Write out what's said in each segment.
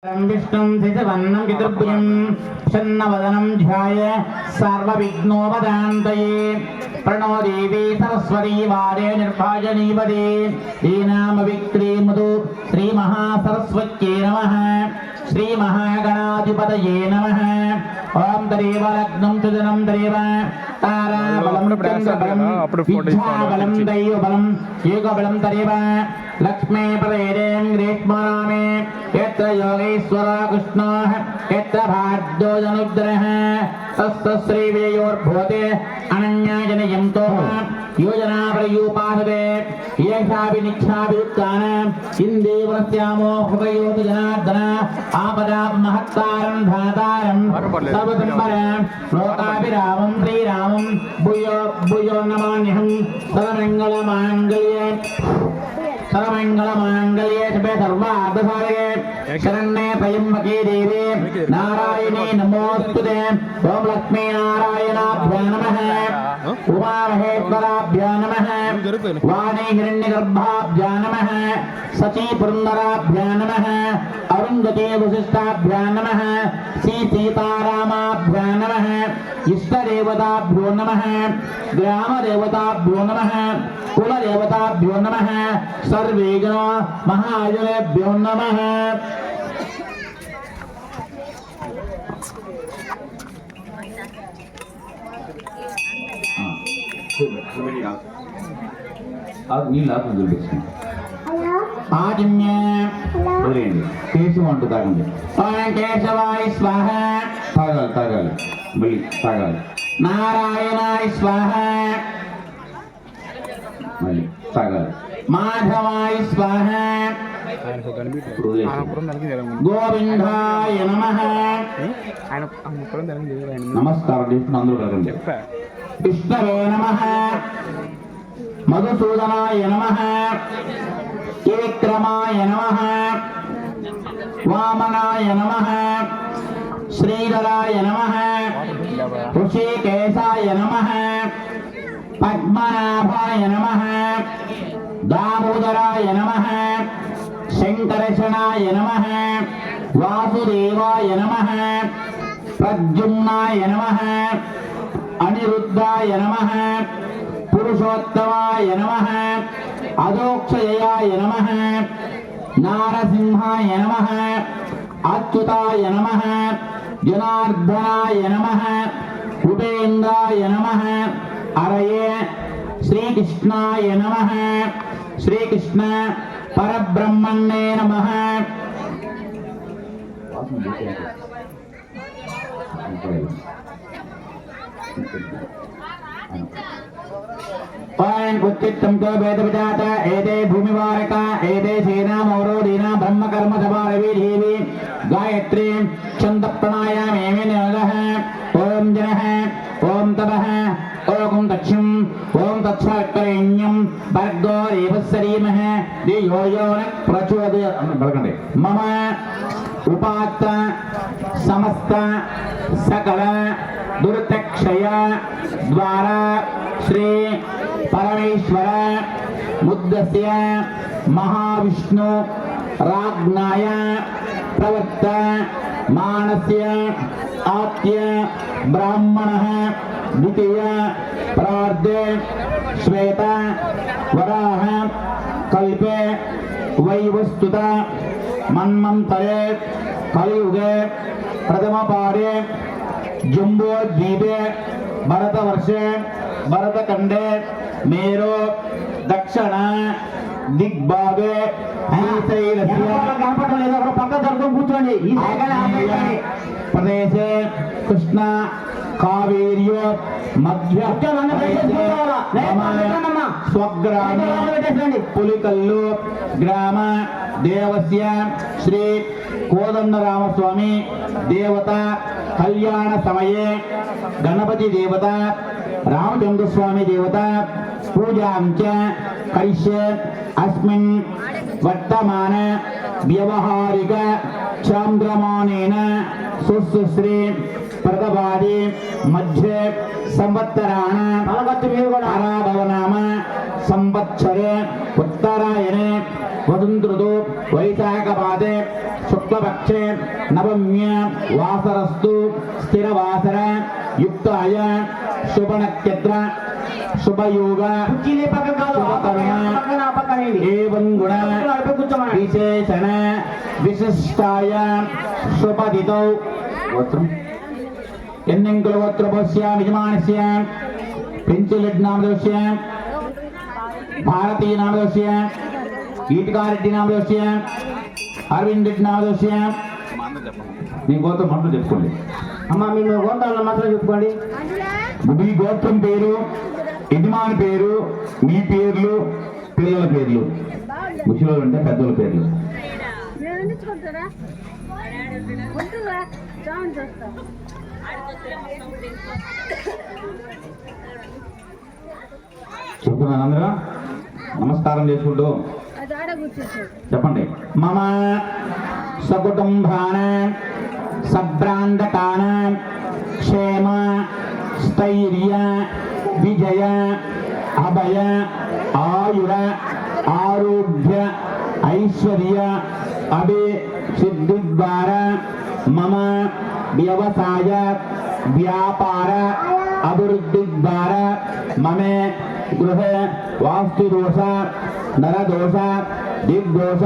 विष्णुं शिशवन्नं पितृभ्यं शन्नवदनं ध्याय सर्वविघ्नोपशान्तये प्रणो देवी सरस्वती वारे निर्भाजनीपदे दीनामविक्रीमुदु श्रीमहासरस्वत्यै नमः श्रीमहागणाधिपतये नमः ओं तदेव लग्नं सुजनं तदेव ताराबलं चन्द्रबलं विद्याबलं दैवबलं योगबलं तदेव लक्ष्मी पदेन ग्रीष्मरामे यत्र योगेश्वर कृष्णः यत्र भार्गवो जनुद्रः तस्य श्रीविजयोर्भवते अनन्याजनयन्तो योजना प्रयुपासते येषापि निच्छापि उत्थान इन्देवस्यामो हृदयोतु जनार्दन आपदां महत्तारं धातारं सर्वसम्परं लोकाभिरामं श्रीरामं भूयो भूयो नमाम्यहं सर्वमङ्गलमाङ्गल्ये शिवे सर्वार्थसाधके शरण्ये त्र्यम्बके देवी नारायणी नमोऽस्तुते ओं लक्ष्मीनारायणाभ्यां नमः उमामहेश्वराभ्यां नमः वाणी हिरण्यगर्भाभ्यां नमः सचीपुरन्दराभ्यां नमः अरुन्धती वसिष्ठाभ्यां नमः श्री सीतारामाभ्यां नमः इष्टदेवताभ्यो नमः ग्रामदेवताभ्यो नमः कुलदेवताभ्यो नमः सर्वे गणो महाजनेभ्यो नमः కేశవం అంటూ తాగండి కేశవాయ స్వాహ తాగాలి తాగాలి మళ్ళీ తాగాలి నారాయణాయ స్వాహ మళ్ళీ తాగాలి మాధవాయ స్వాహ గోవిందాయ నమః నమస్కారం చేస్తున్న అందరూ కదండి విష్ణవే నమః మధుసూదనాయ నమః విక్రమాయ నమః వామనాయ నమః శ్రీధరాయ నమః ఋషికేశాయ నమః పద్మనాభాయ నమః దామోదరాయ నమః శంకరశనాయ నమః వాసుదేవాయ నమః ప్రద్యుమ్నాయ నమః అనిరుద్ధాయ నమః పురుషోత్తమాయ నమః అదోక్షయాయ నమః నారసింహాయ నమః అచ్యుతాయ నమః జనార్దనాయ నమః ఉపేంద్రాయ నమః అరయే శ్రీకృష్ణాయ నమః శ్రీకృష్ణ పరబ్రహ్మణ్యే నమః उत्तिष्ठं च वेदविजात एते भूमिवारका एते सेनामौरोधीना ब्रह्मकर्म सभारवी देवी गायत्री छन्दप्राणायामेव निरगः ॐ जनः ॐ तपः ॐ दक्षिं ॐ तत्सवितुर्वरेण्यं भर्गो देवस्य धीमहि धियो यो न प्रचोदयात् मम उपात्त समस्त सकल दुर्तक्षय द्वारा श्री परमेश्वर मुद्दस्य महाविष्णु राज्ञाय प्रवृत्त मानस्य आत्य ब्राह्मणः द्वितीय प्रार्धे श्वेत वराह कल्पे वैवस्तुत मन्वन्तरे कलियुगे प्रथमपादे जम्बो द्वीपे भरतवर्षे भरतखंडे मेरो दक्षिण दिग्भागे प्रदेशे कृष्ण कावेर्यो मध्य स्वग्रामे पुलिकल्लु ग्राम देवस्य श्री कोदंडरामस्वामी देवता कल्याण समये गणपति देवता रामचंद्र स्वामी देवता पूजां च करिष्ये अस्मिन् वर्तमान व्यवहारिक चान्द्रमानेन सुश्री ప్రథమాది మధ్యే సంవత్సరాణ పరాభవనామ సంవత్సరే ఉత్తరాయణే వసుంధృతు వైశాఖపాదే శుక్లపక్షే నవమ్య వాసరస్తు స్థిరవాసర యుక్తాయ శుభనక్షత్ర శుభయోగ ఏవం గుణ విశేషణ విశిష్టాయ శుభదితౌ గోత్రం ఎన్నింకుల గోత్రపస్య యజమానస్య పెంచులెడ్ నామదోస్య భారతీయ నామదోస్య ఈటికారెడ్డి నామదోస్య అరవింద్ రెడ్డి నామదోస్య మీ గోత్రం మాటలు చెప్పుకోండి అమ్మ మీ గోత్రాల మాత్రం చెప్పుకోండి. మీ గోత్రం పేరు, యజమాని పేరు, మీ పేర్లు, పిల్లల పేర్లు, ముసలి అంటే పెద్దల పేర్లు. చెప్పుకున్నాను అందరూ నమస్కారం చేసుకుంటూ చెప్పండి. మమ సకుటుంబాన సభ్రాంతకాన క్షేమ స్థైర్య విజయ అభయ ఆయుర ఆరోగ్య ఐశ్వర్య అభి సిద్ధి ద్వారా మమ వ్యవసాయ వ్యాపార అభివృద్ధి ద్వారా మమే గృహ వాస్తుదోష నరదోష దిగ్దోష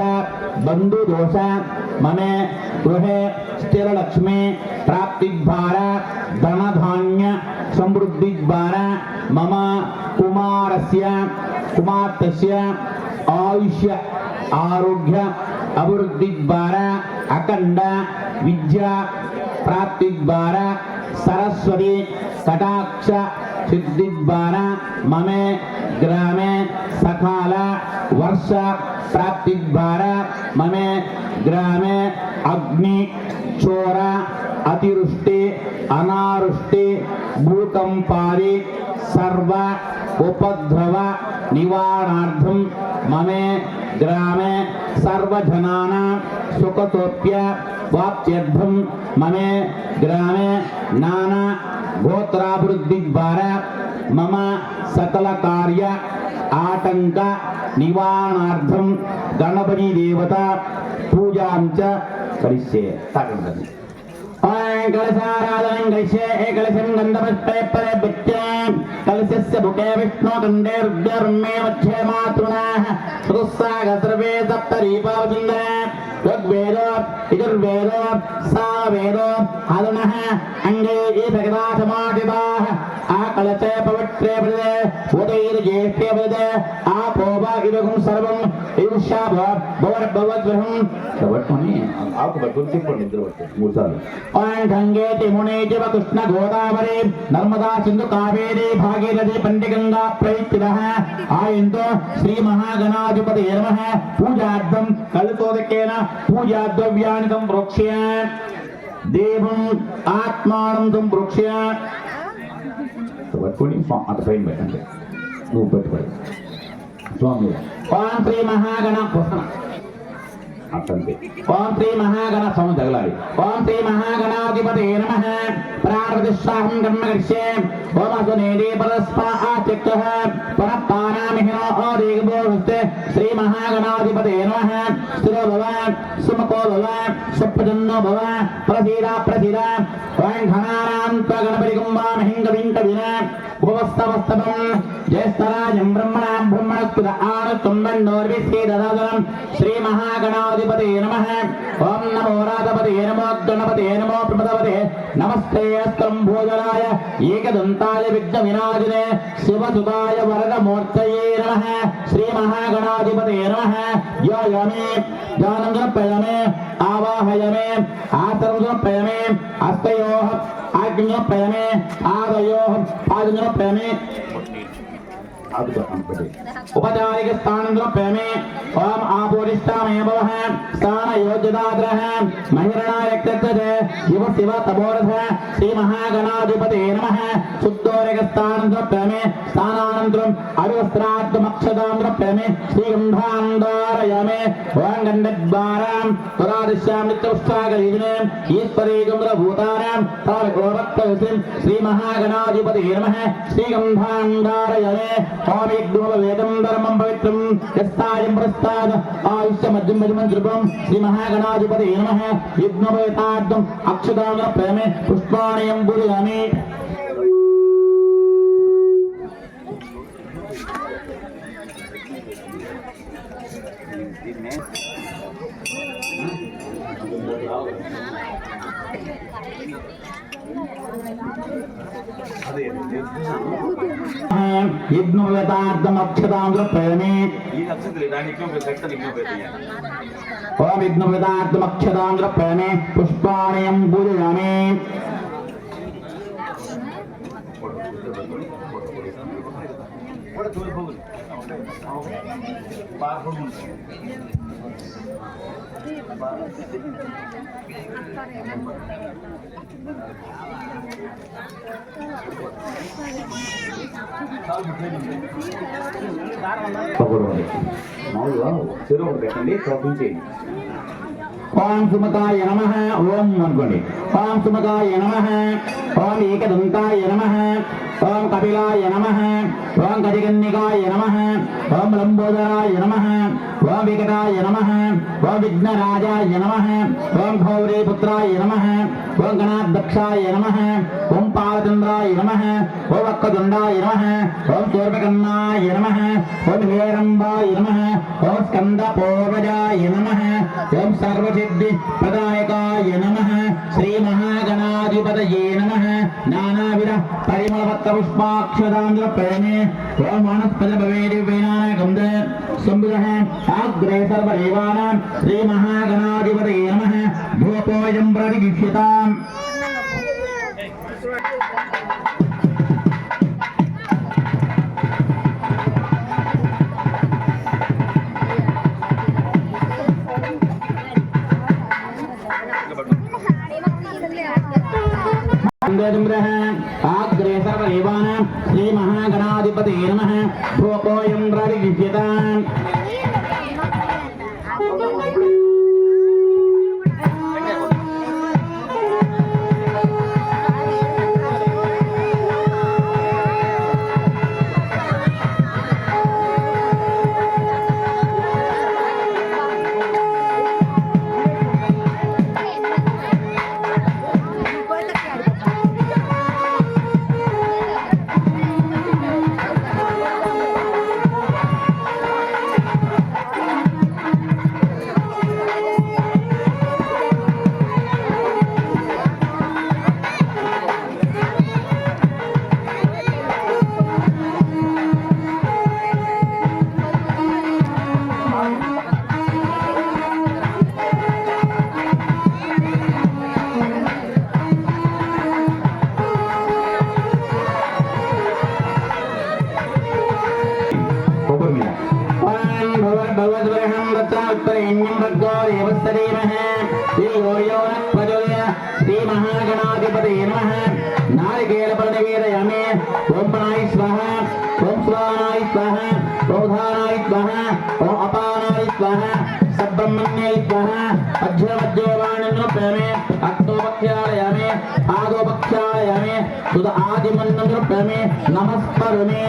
బంధుదోష మమే గృహే స్థిరలక్ష్మి ప్రాప్తి ద్వారా ధనధాన్య సమృద్ధి ద్వారా మమ కుమారస్య కుమార్తెస్య ఆయుష్య ఆరోగ్య అభివృద్ధి ద్వారా అఖండ విద్యా ప్రాప్తి ద్వారా సరస్వతి కటాక్ష సిద్ధి ద్వారా మమే గ్రామే సకాల వర్ష ప్రాప్తి ద్వారా మమే గ్రామే అగ్ని చోర అతివృష్టి అనావృష్టి భూకంపాది సర్వ ఉపద్రవ నివారణార్థం మమే గ్రామే సర్వజనానాం సుఖతోప్య వాప్త్యర్థం మమే గ్రామే నానా గోత్రాభివృద్ధి ద్వారా మమ సకల కార్య ఆటంక నివారణార్థం గణపతి దేవత పూజాం చ కరిష్యే. తాకండి. కలశారాధనం కరిష్యే. కలశం గంధపుష్పే పరే బిత్యం కలశస్య ముఖే విష్ణుకండే రుద్రమే మధ్యే మాతృణః చతుస్సాగ సర్వే సప్తరీపావసుందర ఋగ్వేద యజుర్వేద సామవేద హనునః అంగే ఏకదాసమాదివాః ఆ కలశే పవిత్రే పదే ఉదైర్ జ్యేష్ఠే పదే ఆ పోవ ఇదగం సర్వం ఈర్ష్యాభ భవద్భవద్గ్రహం కవట్మని ఆకు బట్టుకు తిప్పండి ఇద్దరు బట్టు మూడు సార్లు. ఓం గంగే యమునే చ కృష్ణ గోదావరి నర్మదా సింధు కావేరీ భాగీరథి పండిగంగా ప్రయుక్తిరః ఆయంతో శ్రీ మహాగణాధిపతి నమః పూజార్థం కళతోదకేన పూజా ద్రవ్యాన్ని సంప్రోక్ష్య దేవం ఆత్మానం సంప్రోక్ష్య పట్టుకొని అంత పైన పెట్టండి. నువ్వు పెట్టుకోండి స్వామి. ఓం శ్రీ మహాగణ అట్టంతే. ఓం శ్రీ మహాగణ స్వామి తగలాలి. ఓం శ్రీ మహాగణాధిపతే నమః ప్రాణప్రతిష్ఠాహం కర్మ కరిష్యే. ఓం అసునేదే పరస్పా ఆచక్తః పరపానామిహినో దేవోస్తే శ్రీ మహాగణాధిపతే నమః స్థిరో భవ సుముఖో భవ సుప్రజన్నో భవ ప్రసీద ప్రసీద. ఓం ఘనానాం త్వగణపతి కుంభామహిం కవిం కవినా ఉపవస్తవస్తవం జ్యేష్ఠరాజం బ్రహ్మణాం బ్రహ్మణస్పద ఆనత్తుండోర్విశ్వేదదాదనం శ్రీ మహాగణాధిపతే నమః. ఓం నమో రాధపతే నమో గణపతే నమో ప్రమదపతే నమస్తే అస్తం భోజనాయ ఏకదంతాయ విఘ్న వినాశినే శివసుతాయ వరదమూర్తయే నమః. శ్రీ మహాగణాధిపతే నమః. యోయమే ధ్యానం సమర్పయామి ఆవాహయామి ఆసనం సమర్పయామి హస్తయోః ఆజ్ఞం సమర్పయామి ఆదయోః పాదం సమర్పయామి. उपचारिक स्थान प्रेमे ओम आपोरिष्टामेव स्थान योज्यदाद्रः महिरणा रक्तते शिव शिव तपोरथ श्री महागणाधिपते नमः शुद्धोरिक स्थान प्रेमे स्थानानन्तरम् अविवस्त्राद्मक्षदां प्रेमे श्री गन्धान्दारयामे ओम गन्धद्वारां पुरादिश्यां नित्योत्साहलीने ईश्वरीगुन्द्रभूतानां तारकोपत्तविसिं श्री महागणाधिपते नमः श्री गन्धान्दारयामे ओम वेदं धर्मं पवित्रं यस्तायं प्रस्ताद आयुष्य मध्यम मध्यम कृपं श्री महागणाधिपते नमः यज्ञोपवेतार्थम् अक्षदान प्रेमे पुष्पाणयं पूजयामि यज्ञोपवेतार्थम् अक्षदान प्रेमे ओम यज्ञोपवेतार्थम् अक्षदान प्रेमे पुष्पाणयं पूजयामि ओम सुमताय नमः ओम अनुकोंడి ओम सुमताय नमः ओम एकदंताय नमः ओम कपिलाय नमः ओम गजकन्निकाय नमः ओम लंबोदराय नमः ओम विकटाय नमः ओम विघ्नराजाय नमः ओम गौरीपुत्राय नमः ओम गणाध्यक्षाय नमः ओम पालचंद्राय नमः ओम वक्रतुंडाय नमः ओम सूर्यकर्णाय नमः ओम हेरंबाय नमः ओम स्कंदपूर्वजाय नमः ओम सर्वसिद्धि प्रदायकाय नमः श्री महागणाधिपतये नमः नानाविध परिमलपत्र पुष्पाक्षदांद्र प्रेमे ओम वनस्पति भवेदिव्यनायकं संविदः अग्रे सर्वदेवानां श्री महागणाधिपतये नमः धूपोऽयं प्रतिगृह्यताम् आग्रे सर्वदेवानां श्री महागणाधिपतये नमः धूपोऽयं प्रतिगृह्यताम् श्री महागणाधिपतये नमः नारिकेल परिवेदयामि ओम प्राणाय स्वाहा ओम स्वाहाय स्वाहा ओम धानाय स्वाहा ओम अपानाय स्वाहा सब्रह्मण्याय स्वाहा अध्यमध्यवाणिनो प्रेमे अक्तोपक्षायामि आगोपक्षायामि सुद आदिमन्नो प्रेमे नमस्कारमे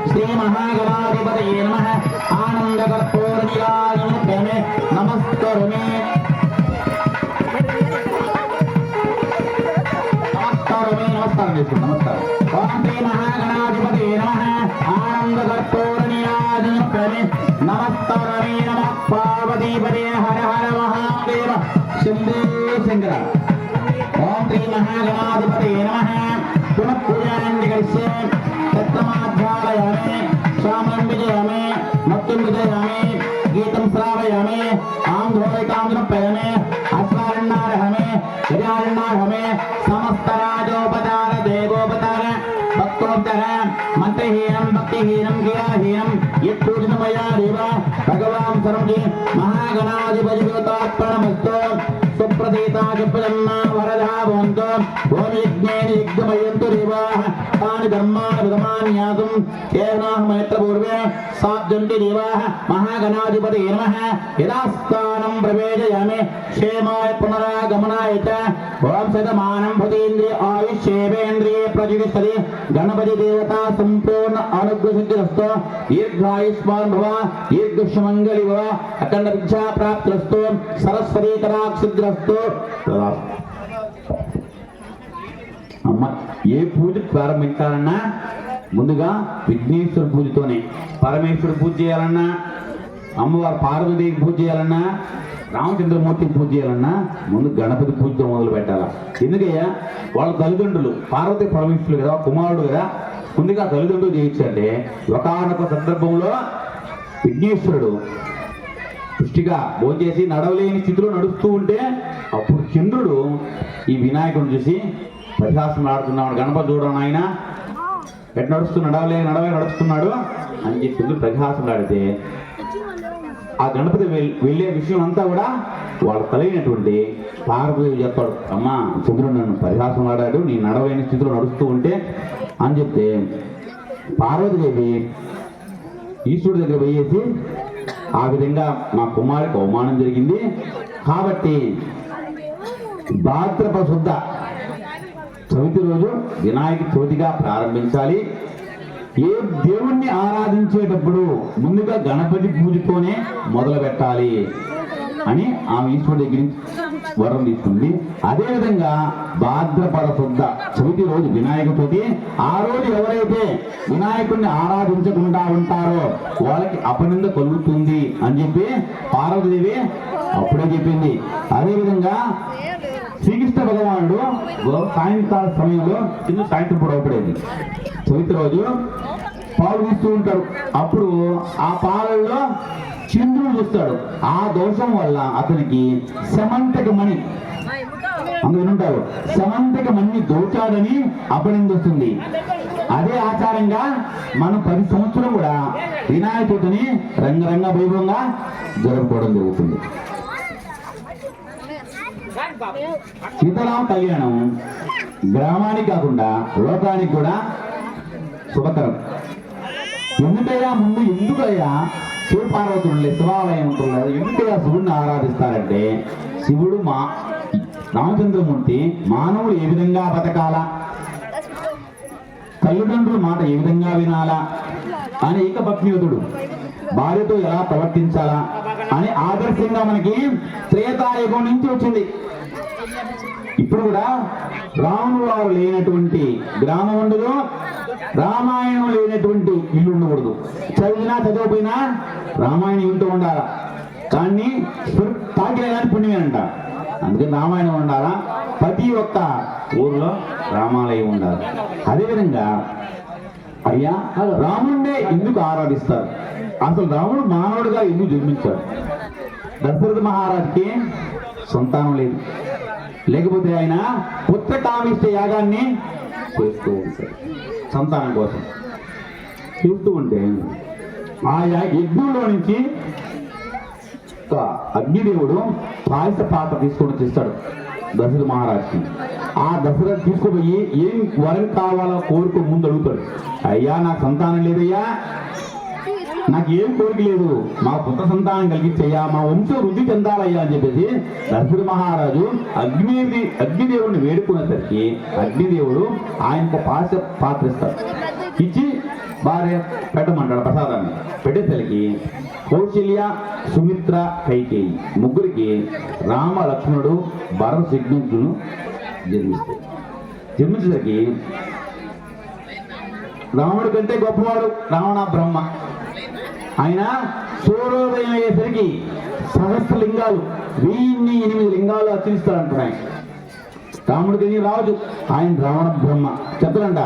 श्री महागणाधिपतये नमः आनंद कर्पूर निराजन नमस्करोमि ఓం శ్రీ మహాగణాధిపతే నమః ఆనంద కర్పూరనియాజనమే నమస్తరమే నమః పార్వతీపదే హర హర మహాదేవ శంభో శంకర ఓం శ్రీ మహాగణాధిపతే నమః పునః పూజాన్ని కలిసే తత్తమాధ్యాపయామి శ్రామం విజయామి మత్తుం విజయామి గీతం శ్రావయామి ఆంధ్రోయికాంధ్రపయామి అశ్వారణారహమే విజయారణారహమే సమస్త రాజోపచార దేవోపచార భక్తోపచార మంత్రహీనం భక్తిహీనం క్రియాహీనం యత్పూజితమయా దేవ భగవాన్ సర్వజీ మహాగణాధిపతితాత్మనమస్తు సుప్రతీతాజపజన్మ వరదా భవంతు ఓం యజ్ఞేన యజ్ఞమయంతు దేవాః తాని ధర్మాని విధమాన్యాతుం కేనాహమైత్రపూర్వే సాధ్యంతి దేవాః మహాగణాధిపతే నమః యదాస్థానం ప్రవేశయామి క్షేమాయ పునరాగమనాయ చ ఓం శతమానం భూతేంద్రియ ఆయుష్యేవేంద్రియే ప్రతిష్టతి గణపతి దేవతా సంపూర్ణ అనుగ్రహసిద్ధిరస్తు దీర్ఘాయుష్మాన్ భవ దీర్ఘసుమంగళి భవ అఖండ విద్యా ప్రాప్తిరస్తు సరస్వతీ కటాక్షసిద్ధిరస్తు. అమ్మ ఏ పూజ ప్రారంభించాలన్నా ముందుగా విఘ్నేశ్వర పూజతోనే. పరమేశ్వర పూజ చేయాలన్నా, అమ్మవారు పార్వతీదేవి పూజ చేయాలన్నా, రామచంద్రమూర్తి పూజ చేయాలన్నా ముందు గణపతి పూజతో మొదలు పెట్టాలా. ఎందుకయ్యా వాళ్ళ తల్లిదండ్రులు పార్వతీ పరమేశ్వరులు కదా, కుమారుడు కదా, ముందుగా తల్లిదండ్రులు చేయించంటే ఒకనొక సందర్భంలో విఘ్నేశ్వరుడు పుష్టిగా భోంచేసి నడవలేని స్థితిలో నడుస్తూ ఉంటే అప్పుడు చంద్రుడు ఈ వినాయకుడిని చూసి పరిహాసం ఆడుతున్నాడు. గణపతి చూడడం ఆయన ఎట్ నడవలే నడుస్తున్నాడు అని చెప్పి పరిహాసం ఆడితే ఆ గణపతి వెళ్ళే విషయం అంతా కూడా వాళ్ళ కలిగినటువంటి పార్వతీదేవి చెప్తాడు, అమ్మా చంద్రుడు నన్ను పరిహాసం ఆడాడు, నీ నడవలేని స్థితిలో నడుస్తూ ఉంటే అని చెప్తే పార్వతీదేవి ఈశ్వరుడి దగ్గర పోయేసి ఆ విధంగా మా కుమారుడికి అవమానం జరిగింది కాబట్టి భాద్రపద శుద్ధ చవితి రోజు వినాయక చవితిగా ప్రారంభించాలి. ఏ దేవుణ్ణి ఆరాధించేటప్పుడు ముందుగా గణపతి పూజతోనే మొదలు పెట్టాలి అని ఆమె ఈశ్వరుడి దగ్గర వరం తీసుకుంది. అదేవిధంగా భాద్రపద శుద్ధ చవితి రోజు వినాయక చవితి, ఆ రోజు ఎవరైతే వినాయకుడిని ఆరాధించకుండా ఉంటారో వాళ్ళకి అపనింద కలుగుతుంది అని చెప్పి పార్వతీదేవి అప్పుడే చెప్పింది. అదేవిధంగా శ్రీకృష్ణ భగవానుడు సాయంకాల సమయంలో చిన్న సాయంత్రం పూట అవుపడేది చవితి రోజు పాలు తీస్తూ ఉంటాడు. అప్పుడు ఆ పాలల్లో చంద్రుడు చూస్తాడు. ఆ దోషం వల్ల అతనికి సమంతక మణి అందులో ఉంటారు సమంతక మణి దోచాడని అపనింద వస్తుంది. అదే ఆచారంగా మనం 10 సంవత్సరం కూడా వినాయక చవితిని రంగరంగ వైభవంగా జరుపుకోవడం జరుగుతుంది. సీతారామ కళ్యాణం గ్రామానికి కాకుండా లోకానికి కూడా శుభకరం. ఎందుకయ్యా ముందు ఎందుకయ్యా శివపార్వతులు శివాలయం ఉంటున్నారు, ఎందుకయ్యా శివుడిని ఆరాధిస్తారంటే శివుడు రామచంద్రమూర్తి మానవుడు ఏ విధంగా బతకాలా, తల్లిదండ్రుల మాట ఏ విధంగా వినాలా అని ఏకపత్నియుతుడు భార్యతో ఎలా ప్రవర్తించాలా అని ఆదర్శంగా మనకి త్రేతాయుగం నుంచి వచ్చింది. ఇప్పుడు కూడా రాముడు వారు లేనటువంటి గ్రామం ఉండదు, రామాయణం లేనటువంటి ఇల్లు ఉండకూడదు. చదివినా చదవకపోయినా రామాయణం వింటూ ఉండాలా, కానీ తాకిలే కానీ పుణ్యమేనంట. అందుకని రామాయణం ఉండాలా, ప్రతి ఒక్క ఊర్లో రామాలయం ఉండాలి. అదేవిధంగా అయ్యా రాముడినే ఎందుకు ఆరాధిస్తారు, అసలు రాముడు మానవుడిగా ఎందుకు జన్మించాడు? దశరథ మహారాజుకి సంతానం లేదు, లేకపోతే ఆయన పుత్రకామిష్ట యాగాన్ని చేస్తూ ఉంటాడు సంతానం కోసం. చూస్తూ ఉంటే ఆ యజ్ఞంలో నుంచి అగ్నిదేవుడు పాయస పాత్ర తీసుకొని తెస్తాడు దశరథ మహారాజుకి. ఆ దశరథ తీసుకుపోయి ఏం వరం కావాలో కోరుకో ముందు అడుగుతాడు. అయ్యా నాకు సంతానం లేదయ్యా, నాకు ఏం కోరిక లేదు, మా పుత్ర సంతానం కలిగించయ్యా, మా వంశం వృద్ధి చెందాలయ్యా అని చెప్పేసి దశరథ మహారాజు అగ్నిదేవుడిని వేడుకునేసరికి అగ్నిదేవుడు ఆయనకు పాశ పాత్ర ఇస్తాడు, ఇచ్చి భార్య పెట్టమంటాడు ప్రసాదాన్ని. పెట్టేసరికి కౌశల్య సుమిత్ర కైకేయి ముగ్గురికి రామ లక్ష్మణుడు భరత శత్రుఘ్నులు జన్మించేసరికి రాముడి కంటే గొప్పవాడు రావణ బ్రహ్మ. ఆయన సూర్యోదయం అయ్యేసరికి సహస్రలింగాలు 1008 లింగాలు అర్చిస్తాడంటున్నాయి. రాముడికి రాజు, ఆయన రావణ బ్రహ్మ. చెప్తాడంట,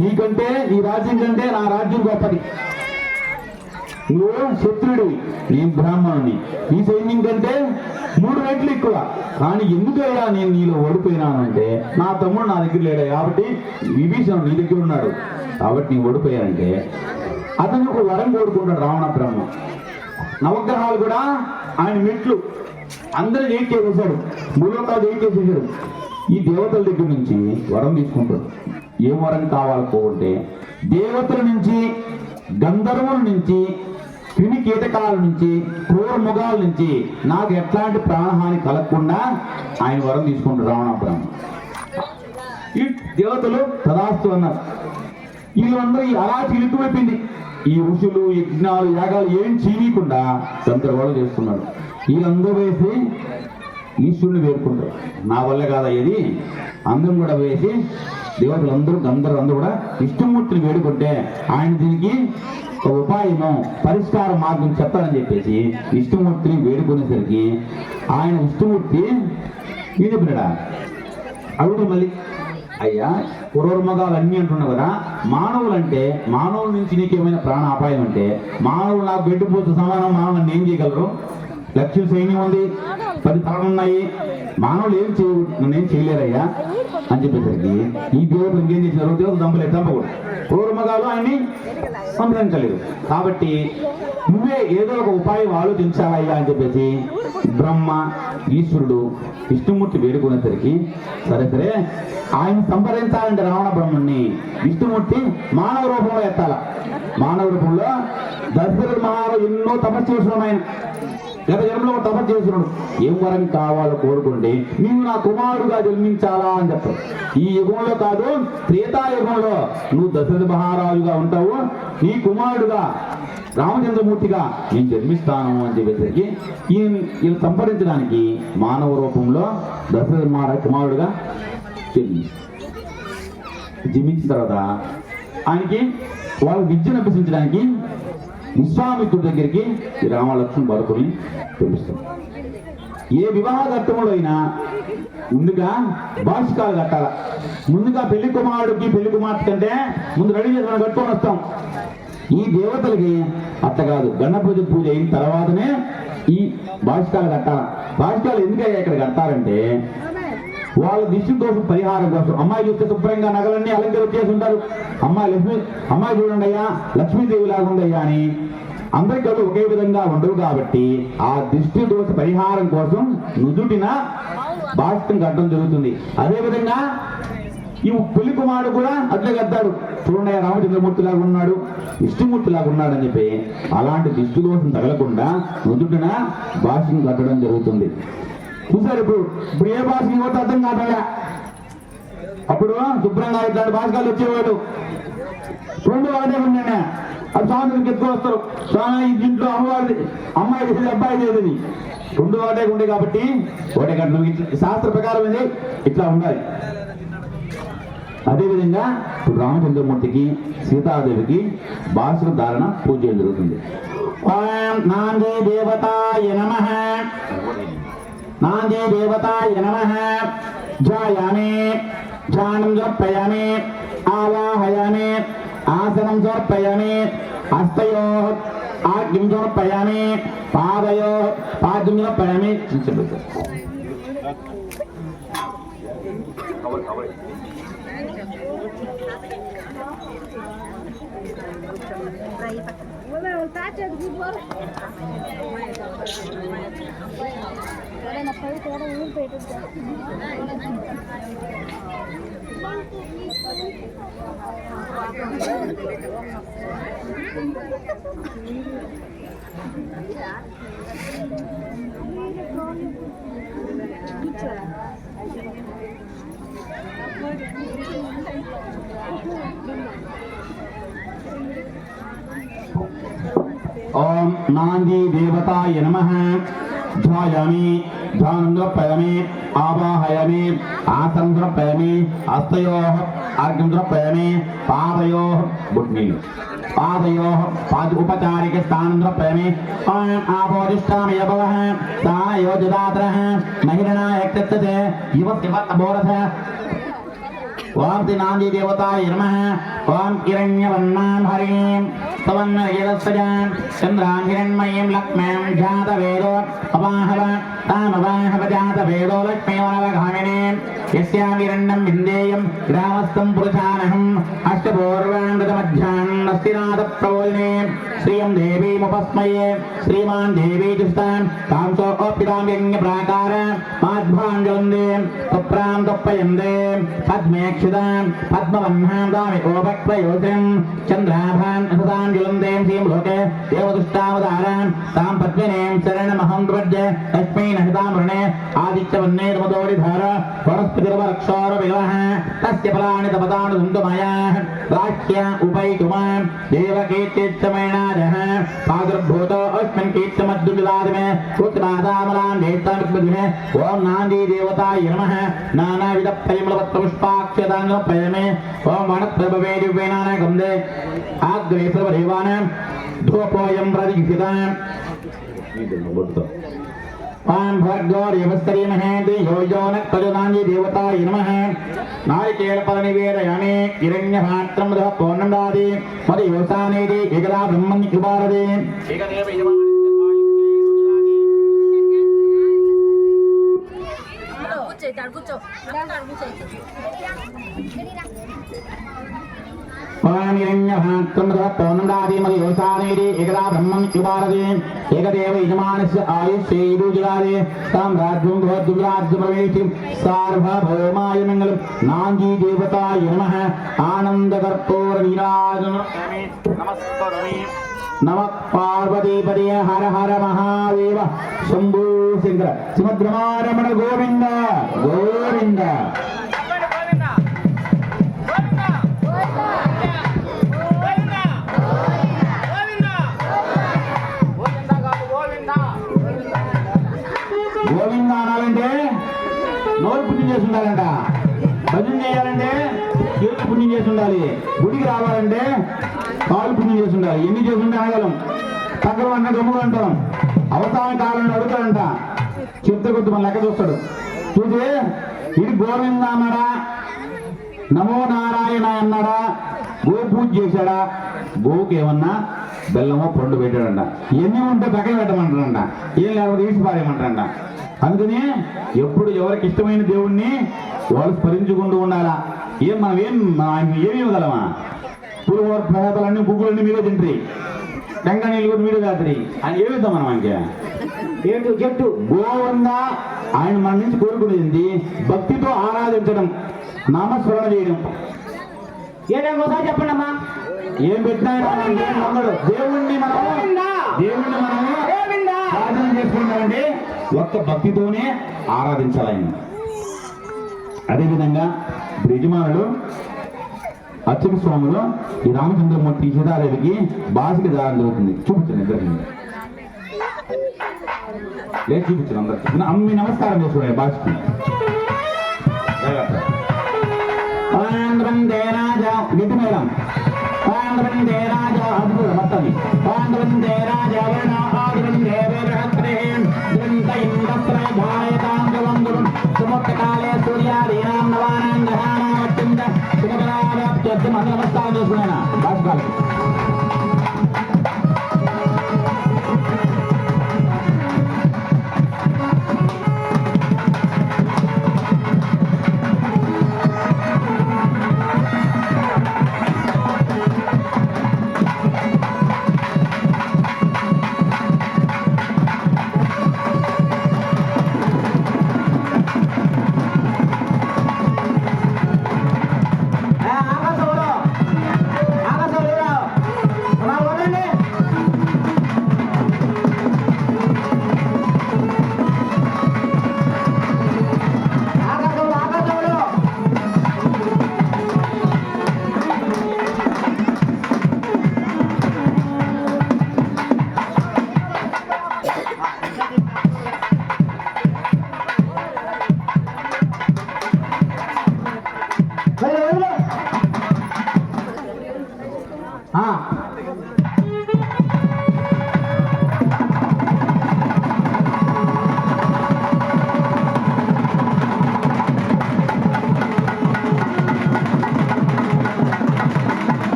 నీకంటే నీ రాజ్యం కంటే నా రాజ్యం గొప్పది. నువ్వు శత్రుడివి, నేను బ్రాహ్మణుని. నీ సైన్యం కంటే 3 రెట్లు ఎక్కువ. కానీ ఎందుకయ్యా నేను నీలో ఓడిపోయినానంటే, నా తమ్ముడు నా దగ్గర లేడా కాబట్టి, విభీషణుడు నీ దగ్గర ఉన్నాడు కాబట్టి నీ ఓడిపోయానంటే, అతను ఒక వరం కోరుకుంటాడు రావణ బ్రహ్మ. నవగ్రహాలు కూడా ఆయన మెట్లు అందరూ జయించేసేసాడు, భూలోకాలు జయించేసేసాడు. ఈ దేవతల దగ్గర నుంచి వరం తీసుకుంటాడు. ఏం వరం కావాలనుకుంటే, దేవతల నుంచి, గంధర్వుల నుంచి, క్రిమి కీటకాల నుంచి, క్రూర మృగాల నుంచి నాకు ఎట్లాంటి ప్రాణహాని కలగకుండా ఆయన వరం తీసుకుంటాడు రావణ బ్రహ్మ. ఈ దేవతలు తదాస్తు అన్నారు. వీళ్ళందరూ ఈ అరాచి ఇరుక్కుపోయింది. ఈ ఋషులు, యజ్ఞాలు, యాగాలు ఏం చేయకుండా గందరగోళం చేస్తున్నారు. వీళ్ళందరూ వేసి ఈశ్వరుని వేడుకుంటారు. నా వల్ల కాదయ్యేది, అందరం కూడా వేసి దేవతలందరూ అందరూ కూడా విష్ణుమూర్తిని వేడుకుంటే ఆయన దీనికి ఒక ఉపాయము, పరిష్కార మార్గం చెప్తారని చెప్పేసి విష్ణుమూర్తిని వేడుకునేసరికి ఆయన విష్ణుమూర్తి ఇది చెప్పినాడా అడుగు మళ్ళీ, అయ్యా పురోర్మగాలు అన్నీ అంటున్నావు కదా, మానవులంటే మానవుల నుంచి నీకేమైనా ప్రాణ అపాయం అంటే, మానవులు నాకు గడ్డిపోతు సమానం, మానవులు నన్ను ఏం చేయగలరు? లక్ష్యం సైన్యం ఉంది, 10 తలలు ఉన్నాయి, మానవులు నన్నేం చేయలేరయ్యా అని చెప్పేసరికి ఈ దేవతలు ఇంకేం చేసినారు? దేవతలు చంపకూడదు, పూర్వమగాలు ఆయన్ని సంహరించలేదు. కాబట్టి నువ్వే ఏదో ఒక ఉపాయం ఆలోచించాలయ్యా అని చెప్పేసి బ్రహ్మ, ఈశ్వరుడు, విష్ణుమూర్తి వేడుకునేసరికి సరే ఆయన సంప్రదించాలంటే రావణ బ్రహ్మణ్ణి విష్ణుమూర్తి మానవ రూపంలో ఎత్తాల. మానవ రూపంలో దశరథ మహారాజు ఎన్నో తపస్సు చేస్తున్నాడు. ఆయన గత జన్మలో తపస్సు చేస్తున్నాడు. ఏం వరం కావాలో కోరుకుంటే, నీవు నా కుమారుడుగా జన్మించాలా అని చెప్తావు. ఈ యుగంలో కాదు, త్రేతాయుగంలో నువ్వు దశరథ మహారాజుగా ఉంటావు, నీ కుమారుడుగా రామచంద్రమూర్తిగా నేను జన్మిస్తాను అని చెప్పేసరికి ఈయన సంప్రదించడానికి మానవ రూపంలో దశరథ మహారాజు కుమారుడుగా జన్మించిన తర్వాత ఆయనకి వాళ్ళ విద్యను అభ్యసించడానికి విశ్వామిత్రుడి దగ్గరికి ఈ రామలక్ష్మణ భరతుల్ని పంపిస్తాం. ఏ వివాహ ఘట్టంలో అయినా ముందుగా భాషికాలు కట్టాల. ముందుగా పెళ్లి కుమారుడికి పెళ్లి కుమార్తె కంటే ముందు రెడీ చేసి మనం కట్టుకొని వస్తాం. ఈ దేవతలకి అట్ట కాదు, గణపతి పూజ అయిన తర్వాతనే ఈ భాషికాలు కట్టాల. భాషికాలు ఎందుకయ్యా ఇక్కడ కడతారంటే, వాళ్ళ దిష్టి దోషం పరిహారం కోసం. అమ్మాయి చూస్తే శుభ్రంగా నగలన్నీ అలంకరించేసి ఉంటారు. అమ్మాయి చూడండి అయ్యా లక్ష్మీదేవి లాగా ఉండయ్యా అని అందరి కళ్ళు ఒకే విధంగా ఉండవు. కాబట్టి ఆ దిష్టి దోష పరిహారం కోసం నుదుటిన భాషికం కట్టడం జరుగుతుంది. అదేవిధంగా ఈ పెళ్లి కుమారుడు కూడా అట్లే కట్టాడు. చూడండి రామచంద్రమూర్తి లాగా ఉన్నాడు, విష్ణుమూర్తి లాగా ఉన్నాడు అని చెప్పి అలాంటి దిష్టి దోషం తగలకుండా నుదుటిన భాషికం కట్టడం జరుగుతుంది. చూసారు, ఇప్పుడు ఏ భాషకి పోతే అర్థం కాదా? అప్పుడు శుభ్రంగా ఇట్లాంటి భాషకాలు వచ్చేవాడు. 2 ఒకటే ఉండే అది స్వామికి ఎక్కువ వస్తారు. స్వామి ఇంట్లో అమ్మాయి చేసేది, అబ్బాయి చేసేది 2 ఒకటే ఉండే కాబట్టి ఒకటే కట్టడం శాస్త్ర ప్రకారం ఇది ఇట్లా ఉండాలి. అదేవిధంగా ఇప్పుడు రామచంద్రమూర్తికి, సీతాదేవికి భాషల ధారణ పూజ జరుగుతుంది. నాంది దేవతాయ నమః, నాంది దేవతాయ నమః. ధ్యాయామి, ధ్యానం సమర్పయామి, ఆవాహయామి, ఆసనం సమర్పయామి, హస్తయోః ఆజ్ఞం సమర్పయామి, పాదయోః పాద్యం సమర్పయామి. ఓం నాంది దేవతాయ నమః. ధ్యాయామి, ధ్యానం సమర్పయామి, ఆవాహయామి, ఆసనం సమర్పయామి, హస్తయోః अर्घ्यं समर्पयामि पादयोः बुद्धिं पादयोः पाद उपचारिक स्थानं समर्पयामि ओम आपोदिष्टामि यभवः सा योजदात्रः महिरणाय कृत्यते युवस्य वत्तबोधः ओम दिनांजी देवताय नमः ओम हिरण्यवर्णां हरिं स्तवन्नगिरस्सजां चन्द्रां हिरण्मयीं लक्ष्मीं जातवेदो अवाहव तामवाहव जातवेदो लक्ष्मीवनवघामिनीं यस्यां हिरण्यं विन्देयं ग्रामस्थं पुरुषानहम् अष्टपूर्वाण्डमध्यान् अस्तिनाथप्रबोधिनीं श्रियं देवीमुपस्मये श्रीमान् देवी जुष्टां कांसोऽपितां यज्ञप्राकार माध्वाञ्जलन्दीं तप्रां तप्पयन्दे पद्मेक्षितां पद्मवह्नां दामि ओपक्वयोतिं चन्द्राभां असतां ज्वलन्तीं सीं लोके देवदुष्टावतारां तां पद्मिनीं शरणमहं प्रपद्ये तस्मै नहितां वृणे आदित्यवन्ने तमदोरिधार वनस्पतिर्वक्षोरविलः तस्य फलानि तपतानि धुन्तुमयाः राष्ट्या उपैतुमां देवकीर्तित्तमेणाजः पादुर्भूतो अस्मिन् कीर्तमद्दुलिदादिमे पुत्रमातामलां देवतामिद्मे ॐ नान्दी देवताय नमः नानाविधपरिमलपत्रपुष्पाक्षतां समर्पयामि ॐ वनप्रभवे दिव्येनानागन्धे आग्रे सर्वदेवानां धूपोऽयं प्रतिष्ठिताम् ओम भर्गो देवस्तरी महेंद्र योजोनक प्रजोदांजी देवताय नमः नारिकेल परनिवेदयामि हिरण्यभात्रं दह पौर्णंदादि मद योसानेदि एकदा ब्रह्मन् युवारदे एकदेव ओम हिरण्यभात्रं दह पौर्णंदादि मद योसानेदि एकदा ब्रह्मन् युवारदे एकदेव यजमानस्य आयुष्यैरुजगादे साम्राज्यं भवद्विराज्यप्रवेशि सार्वभौमाय मङ्गलं नान्दी देवताय नमः आनन्दकर्पूरनीराजनमे नमस्करोमि नमः पार्वतीपदे हर हर महादेव शंभो शंकर श्रीमद्रमारमण गोविंद गोविंद గోవింద అనాలంటే నోరు పుణ్యం చేసి ఉండాలంట భజన చేయాలంటే చేతులు పుణ్యం చేసి ఉండాలి గుడికి రావాలంటే కాళ్ళు పుణ్యం చేసి ఉండాలి ఎన్ని చేసి ఉంటే అనగలం తగ్గడం అంటే గమ్ముగా అంటాం అవసాన కాలంలో అడుగుతాడంట చెప్తే కొద్ది మన లెక్క చూస్తాడు చూసి ఇది గోవింద అన్నాడా నమో నారాయణ అన్నాడా గో పూజ చేశాడా గోవుకి ఏమన్నా బెల్లమో పండు పెట్టాడంట ఎన్ని ఉంటే పక్కన పెట్టమంటాడంట ఏం లేకపోతే ఈసి పారేయమంటాడంట అందుకని ఎప్పుడు ఎవరికి ఇష్టమైన దేవుణ్ణి వాళ్ళు స్మరించుకుంటూ ఉండాలా మనం ఏమి ఇవ్వగలమా పులిహోర ప్రసాదాలన్నీ గుగ్గులన్నీ మీరే తింటాయి టెంకా నీళ్ళు కూడా మీరే తాగుతాయి అని ఏమిద్దాం మనం ఆయనకి ఏంటో చెట్టు గోవింద ఆయన మన నుంచి కోరుకునేది భక్తితో ఆరాధించడం నామస్మరణ చేయడం ఏదైనా ఒకసారి చెప్పండి అమ్మా ఏం పెట్టినా నమ్మడు దేవుణ్ణి మనము ప్రార్థన చేసుకుంటామంటే ఒక్క భక్తితోనే ఆరాధించాలి ఆయన అదేవిధంగా ఇప్పుడు యజమానుడు అర్చక స్వాములు ఈ రామచంద్రమూర్తి సీతాదేవికి బాసిక దారం జరుగుతుంది చూపించండి ఇద్దరికి లేదు చూపించండి అందరికి అమ్మి నమస్కారం చేసుకోండి బాసికి పాండవందే రాజా విధి మేడం పాండవందే రాజా అద్భుత మొత్తది పాండవందే రాజా వర్ణాదివందే వేరహత్రేం దంత ఇంద్రస్త్రధాయతాంగవంగురం సుముక్తకాలే సూర్యాదీనాం నవానాం గ్రహాణాం అత్యంత సుమకరావ్యాప్త్యర్థం అందరూ నమస్కారం చేసుకున్నాను బాస్కాలకి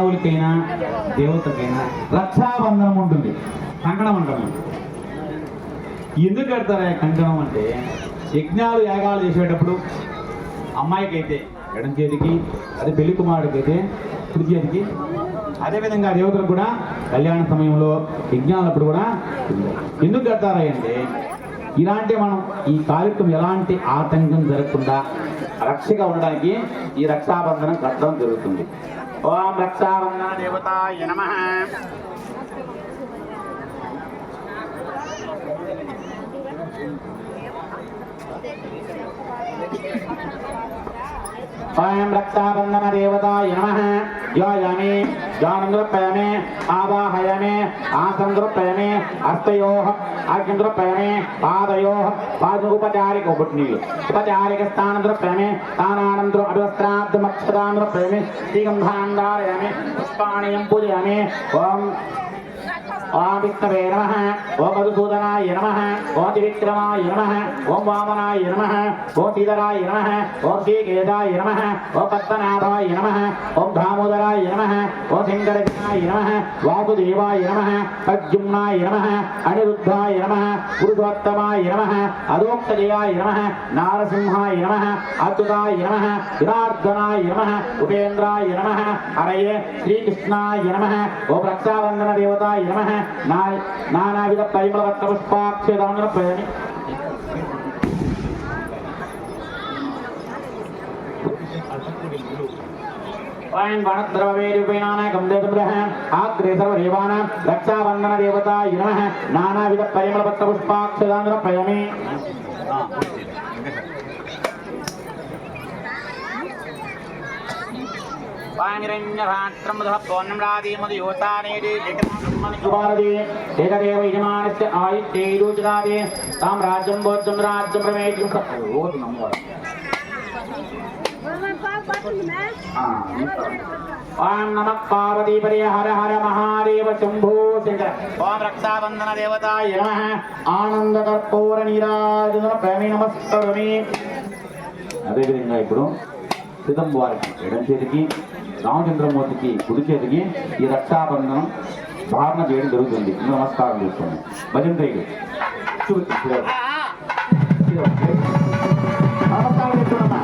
మానవులకైనా దేవతకైనా రక్షాబంధనం ఉంటుంది, కంకణం అంటాం. ఎందుకు కడతారా కంకణం అంటే, యజ్ఞాలు యాగాలు చేసేటప్పుడు అమ్మాయికి అయితే ఎడం చేతికి, అదే పెళ్లి కుమారుడికి అయితే కుడి చేతికి, అదేవిధంగా దేవతలకు కూడా కళ్యాణ సమయంలో యజ్ఞాలప్పుడు కూడా ఎందుకు కడతారా అంటే, ఇలాంటి మనం ఈ కార్యక్రమం ఎలాంటి ఆటంకం జరగకుండా రక్షగా ఉండడానికి ఈ రక్షాబంధనం కట్టడం జరుగుతుంది. ఓం రక్షాబంధన దేవతాయ నమః. ఓం రక్షాబంధన దేవతాయ నమః. యోయామి జ్ఞానంద్రపయమే ఆవాహయమే ఆసంద్రపయమే హస్తయోః అర్ఘ్యంద్రపయమే పాదయోః పాదోపచారిక ఉపజ్ఞీలు ఉపచారిక స్థానంద్రపయమే స్థానానంద్ర అభివస్త్రాబ్దమక్షదాంద్రపయమే శ్రీగంధాంధారయామి పుష్పాణియం పూజయామి. ఓం విష్ణవే నమః. ఓం మధుసూదనాయ నమః. ఓం త్రివిక్రమాయ నమః. ఓం వామనాయ నమః. ఓం శ్రీధరాయ నమః. ఓం శ్రీకేదాయ నమః. ఓం పద్మనాభాయ నమః. ఓం దామోదరాయ నమః. ఓం శంకరజనాయ నమః. వాసుదేవాయ నమః. ప్రద్యుమ్నాయ నమః. అనిరుద్ధాయ నమః. పురుషోత్తమాయ నమః. అదోక్షజయాయ నమః. నారసింహాయ నమః. అద్భుతాయ నమః. విరార్ధనాయ నమః. ఉపేంద్రాయ నమః. హరయే శ్రీకృష్ణాయ నమః. ఓం రక్షాబంధన దేవతాయ నమః. నానావిధ పరిమళవత్త పుష్పాక్షేదాంగన ప్రయాణి రక్షాబంధన దేవతాయ నమః. నానావిధ పరిమళవత్త పుష్పాక్షేదాంగన ప్రయాణి ఏకదేవ యజమానస్య ఆయుష్యేరుచిరాదే తాం రాజ్యం భోజ్యం రాజ్యం ప్రమేయం రోజు నమ్మవారు. ఓం నమః పార్వతీపదే హర హర మహాదేవ శంభో శంకర. ఓం రక్షాబంధన దేవతాయ నమః. ఆనంద కర్పూర నీరాజన ప్రేమి నమస్కరమి. అదేవిధంగా ఇప్పుడు సిద్ధం వారికి ఎడం చేతికి, రామచంద్రమూర్తికి కుడి చేతికి ఈ రక్షాబంధనం ధారణ చేయడం జరుగుతుంది. నమస్కారం చేసుకోండి. భజన రైలు నమస్కారం చేసుకోండి.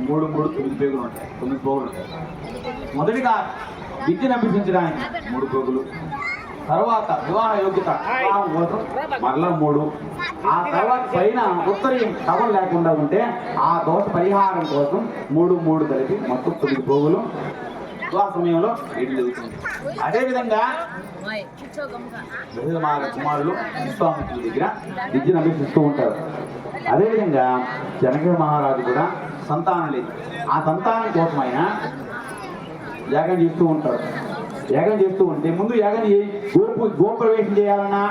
3 9 పేగులు ఉంటాయి, 9 పోగులు ఉంటాయి. మొదటిగా విద్యను అభ్యసించడానికి 3 పోగులు, తర్వాత వివాహ యోగ్యత వివాహం కోసం మరలా 3, ఆ తర్వాత పైన ఉత్తరీయం టవల్ లేకుండా ఉంటే ఆ దోష పరిహారం కోసం 3 కలిపి మొత్తం 9 పోగులు వివాహ సమయంలో వేయడం జరుగుతుంది. అదేవిధంగా బృహదమాన కుమారులు విశ్వామిత్రుల దగ్గర విద్యను అభ్యసిస్తూ ఉంటారు. అదేవిధంగా జనక మహారాజు కూడా సంతానం లేదు, ఆ సంతానం కోసం ఆయన యాగం చేస్తూ ఉంటారు. యాగం చేస్తూ ఉంటే ముందు యాగం గోప్రవేశం చేయాలన్నా,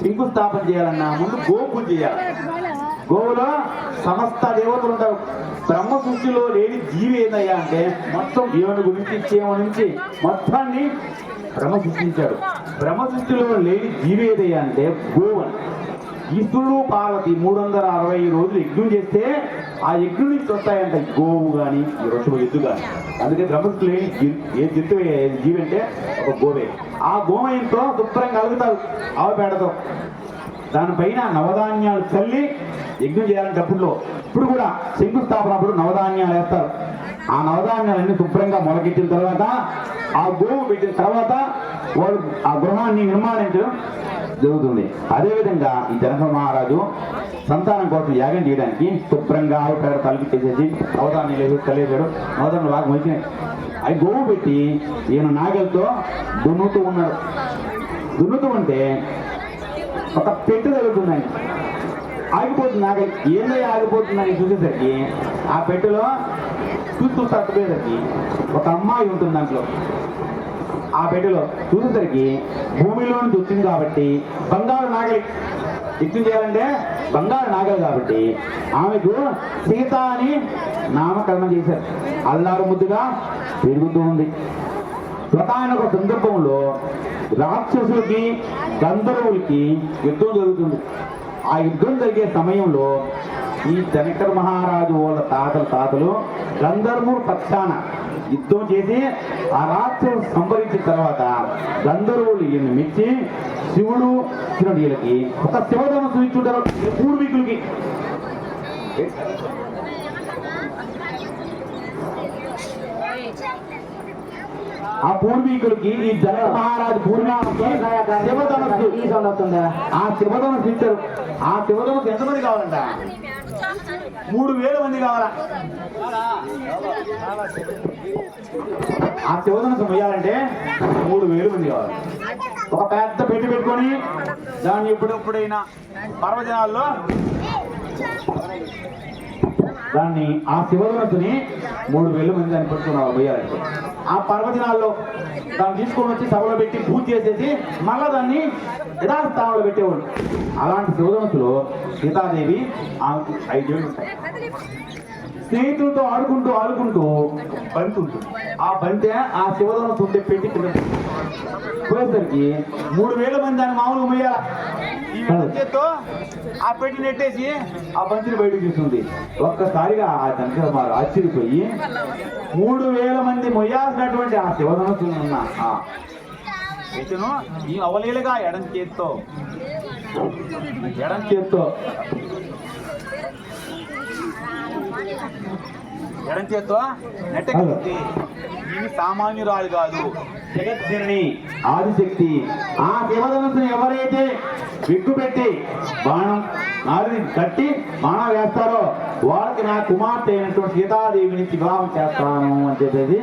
శంకుస్థాపన చేయాలన్నా ముందు గోపూజ చేయాలి. గోవులో సమస్త దేవతలు ఉంటారు. బ్రహ్మ సృష్టిలో లేని జీవి ఏందయ్యా అంటే మొత్తం దేవుని గురించి చీమ నుంచి మొత్తాన్ని బ్రహ్మ సృష్టించాడు. బ్రహ్మ సృష్టిలో లేని జీవి ఏదయ్యా అంటే గోవు. ఈశ్వరుడు పార్వతి 360 రోజులు యజ్ఞం చేస్తే ఆ యజ్ఞం నుంచి వస్తాయంట గోవు కానీ ఋషభ ఎద్దు కానీ. అందుకే బ్రహ్మస్థులు ఏ జంతువు జీవి అంటే ఒక గోవే. ఆ గోమయంతో శుభ్రంగా కలుగుతారు ఆవు పేడతో. దానిపైన నవధాన్యాలు చల్లి యజ్ఞం చేయాలంటప్పుడులో ఇప్పుడు కూడా శంకుస్థాపన అప్పుడు నవధాన్యాలు వేస్తారు. ఆ నవధాన్యాలన్నీ శుభ్రంగా మొలకెట్టిన తర్వాత ఆ గోవు పెట్టిన తర్వాత వాళ్ళు ఆ గృహాన్ని నిర్మాణించడం జరుగుతుంది. అదేవిధంగా ఈ జనక మహారాజు సంతానం కోసం యాగం చేయడానికి శుభ్రంగా ఆవు పేడ తలుపు చేసేసి నవధాన్యాలు వేసి కలిసాడు. నవధాన్యాలు బాగా మంచినాయి. అవి గోవు పెట్టి ఈయన నాగలతో దున్నుతూ ఉన్నాడు. దున్నుతూ ఉంటే ఒక పెట్టు జరుగుతున్నాయి, ఆగిపోతుంది. నాగలి ఏందో ఆగిపోతుందని చూసేసరికి ఆ పెట్టెలో చూస్తూ తట్టుపోయేసరికి ఒక అమ్మాయి ఉంటుంది దాంట్లో. ఆ పెట్టెలో చూసేసరికి భూమిలో నుంచి వచ్చింది కాబట్టి బంగారు నాగలి యజ్ఞం చేయాలంటే బంగారు నాగలి కాబట్టి ఆమెకు సీత అని నామకరణం చేశారు. అల్లారు ముద్దుగా పెరుగుతూ ఉంది. ఒక సందర్భంలో రాక్షసులకి గంధర్వులకి యుద్ధం జరుగుతుంది. ఆ యుద్ధం జరిగే సమయంలో ఈ జనక మహారాజు వాళ్ళ తాతలు గంధర్వుల పక్షాన యుద్ధం చేసి ఆ రాక్షసు సంహరించిన తర్వాత గంధర్వులు ఈయన్ని మెచ్చి శివుడు వీళ్ళకి ఒక శివధనుస్సు చూపించుంటారు పూర్వీకులకి. ఆ పూర్వీకులకి ఈ జనక మహారాజు పూర్వీకులకి శివధనుస్సు ఈ సౌండ్ వస్తుందా? ఆ శివధనుస్సు ఇచ్చారు. ఆ శివధనుస్సు ఎంతమంది కావాలంట? 3000 మంది కావాలా? ఆ శివధనుస్సు మొయ్యాలంటే 3000 మంది కావాలి. ఒక పెద్ద పెట్టి పెట్టుకొని దాన్ని ఎప్పుడైనా పర్వదినాల్లో దాన్ని ఆ శివధనుస్సుని 3000 మంది దాన్ని పెట్టుకున్నారు మొయ్యాలంటే. ఆ పర్వదినాల్లో దాన్ని తీసుకొని వచ్చి సభలో పెట్టి పూజ చేసేసి మళ్ళా దాన్ని యథాస్థానంలో పెట్టేవాడు. అలాంటి శివధనుస్సులో సీతాదేవి ఆమెకు 5 ఏళ్ళు ఉంటాయి. స్నేహితులతో ఆడుకుంటూ బంతి ఉంటుంది. ఆ బంతి ఆ శివధనుస్సు ఉంటే పెట్టి పోయేసరికి 3000 మంది దాన్ని మామూలుగా మొయ్యాల. ఈ చేత్తో ఆ పెట్టి నెట్టేసి ఆ బంతిని బయటకు తీస్తుంది. ఒక్కసారిగా ఆ జనక ఆశ్చర్యపోయి 3000 మంది మొయ్యాల్సినటువంటి ఆ శివధనుస్సు ఉన్న ఆ పెట్టెను ఈ అవలీలగా ఎడం చేత్తో నెట్టకెత్తి ఈమె సామాన్యురాలు కాదు, జగజ్జనని ఆదిశక్తి. ఆ శివధనుస్సుని ఎవరైతే విగ్గుపెట్టి బాణం నాలుగు కట్టి బాణం వేస్తారో వాళ్ళకి నా కుమార్తె అయినటువంటి సీతాదేవిని వివాహం చేస్తాను అని చెప్పేసి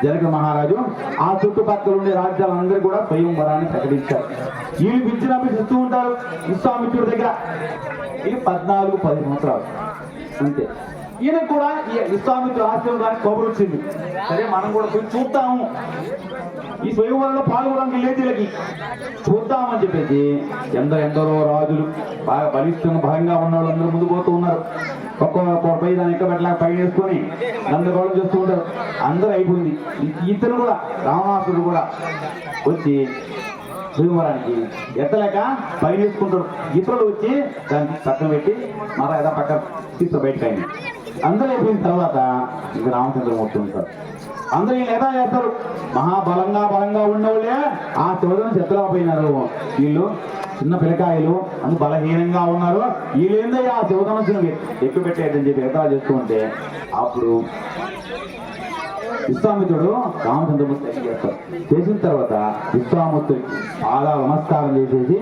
జనక మహారాజు ఆ చుట్టుపక్కల ఉండే రాజ్యాలందరూ కూడా స్వయంవరాన్ని ప్రకటించారు. వీళ్ళు విద్యను అభ్యసిస్తూ ఉంటారు విశ్వామిత్రుడి దగ్గర. ఇది 14-10 సంవత్సరాలు అంతే. ఈయన కూడా ఈ విశ్వామిత్రుడు ఆశ్రమం కానీ కబురు వచ్చింది. సరే మనం కూడా పోయి చూద్దాము, ఈ స్వయంవరంలో పాల్గొనడానికి లేదీలకి చూద్దామని చెప్పేసి ఎందరో రాజులు బాగా బలిష్టంగా బలంగా ఉన్న వాళ్ళు అందరూ ముందు పోతూ ఉన్నారు. ఒక్కొక్క పై దాన్ని ఎక్క పెట్టలేక పైన వేసుకొని గందరగోళం చేస్తూ ఉంటారు. అందరూ అయిపోయింది. ఇతను కూడా రావణాసురుడు కూడా వచ్చి స్వయంవరానికి ఎత్తలేక పైన వేసుకుంటాడు. ఇతరులు వచ్చి దానికి పక్కన పెట్టి మరో ఏదో పక్కన తీసుకో బయటకు ఆయన అందరూ అయిపోయిన తర్వాత ఇక రామచంద్రమూర్తి ఉంటారు. అందరూ వీళ్ళు ఎలా చేస్తారు, బలంగా ఉన్నవాళ్ళే ఆ శివధను చెత్తలేకపోయినారు. వీళ్ళు చిన్న పిల్లకాయలు అందు బలహీనంగా ఉన్నారు. వీళ్ళేందయ్యా ఆ శివధనుసును ఎక్కువ పెట్టేదని చెప్పి ఎగతా చేస్తూ ఉంటే అప్పుడు విశ్వామిత్రుడు రామచంద్రమూర్తి చేస్తారు. చేసిన తర్వాత విశ్వామిత్రుడికి చాలా నమస్కారం చేసేసి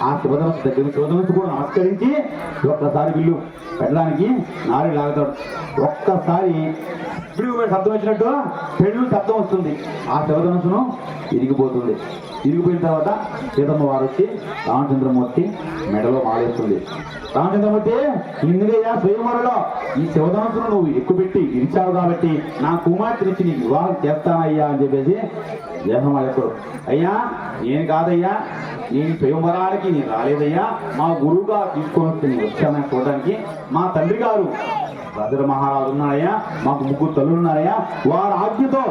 ఆ శివధనుసు దగ్గర శివధనుసు కూడా నమస్కరించి ఒక్కసారి విల్లు పెట్టడానికి నారి లాగుతాడు. ఒక్కసారి ఇప్పుడు శబ్దం వచ్చినట్టు పెళ్ళు శబ్దం వస్తుంది. ఆ శివధనుసును ఇరిగిపోతుంది. ఇరిగిపోయిన తర్వాత సీతమ్మ వారు వచ్చి రామచంద్రమూర్తి మెడలో మాలేస్తుంది. రామచంద్రమూర్తి ఇందుకయ్యా స్వయంవరంలో ఈ శివధనుసును నువ్వు ఎక్కువ పెట్టి ఇరిచావు కాబట్టి నా కుమార్తెనిచ్చి నీకు వివాహం చేస్తానయ్యా అని చెప్పేసి జగన్మాయకుడు, అయ్యా నేను కాదయ్యా, నేను స్వయంవరానికి నేను రాలేదయ్యా, మా గురువుగా తీసుకొని వస్తే నేను వచ్చానని చూడడానికి మా తండ్రి గారు దశరథ మహారాజు ఉన్నారయ్యా, మాకు 3 తల్లులు ఉన్నారయ్యా, వారి ఆజ్ఞతో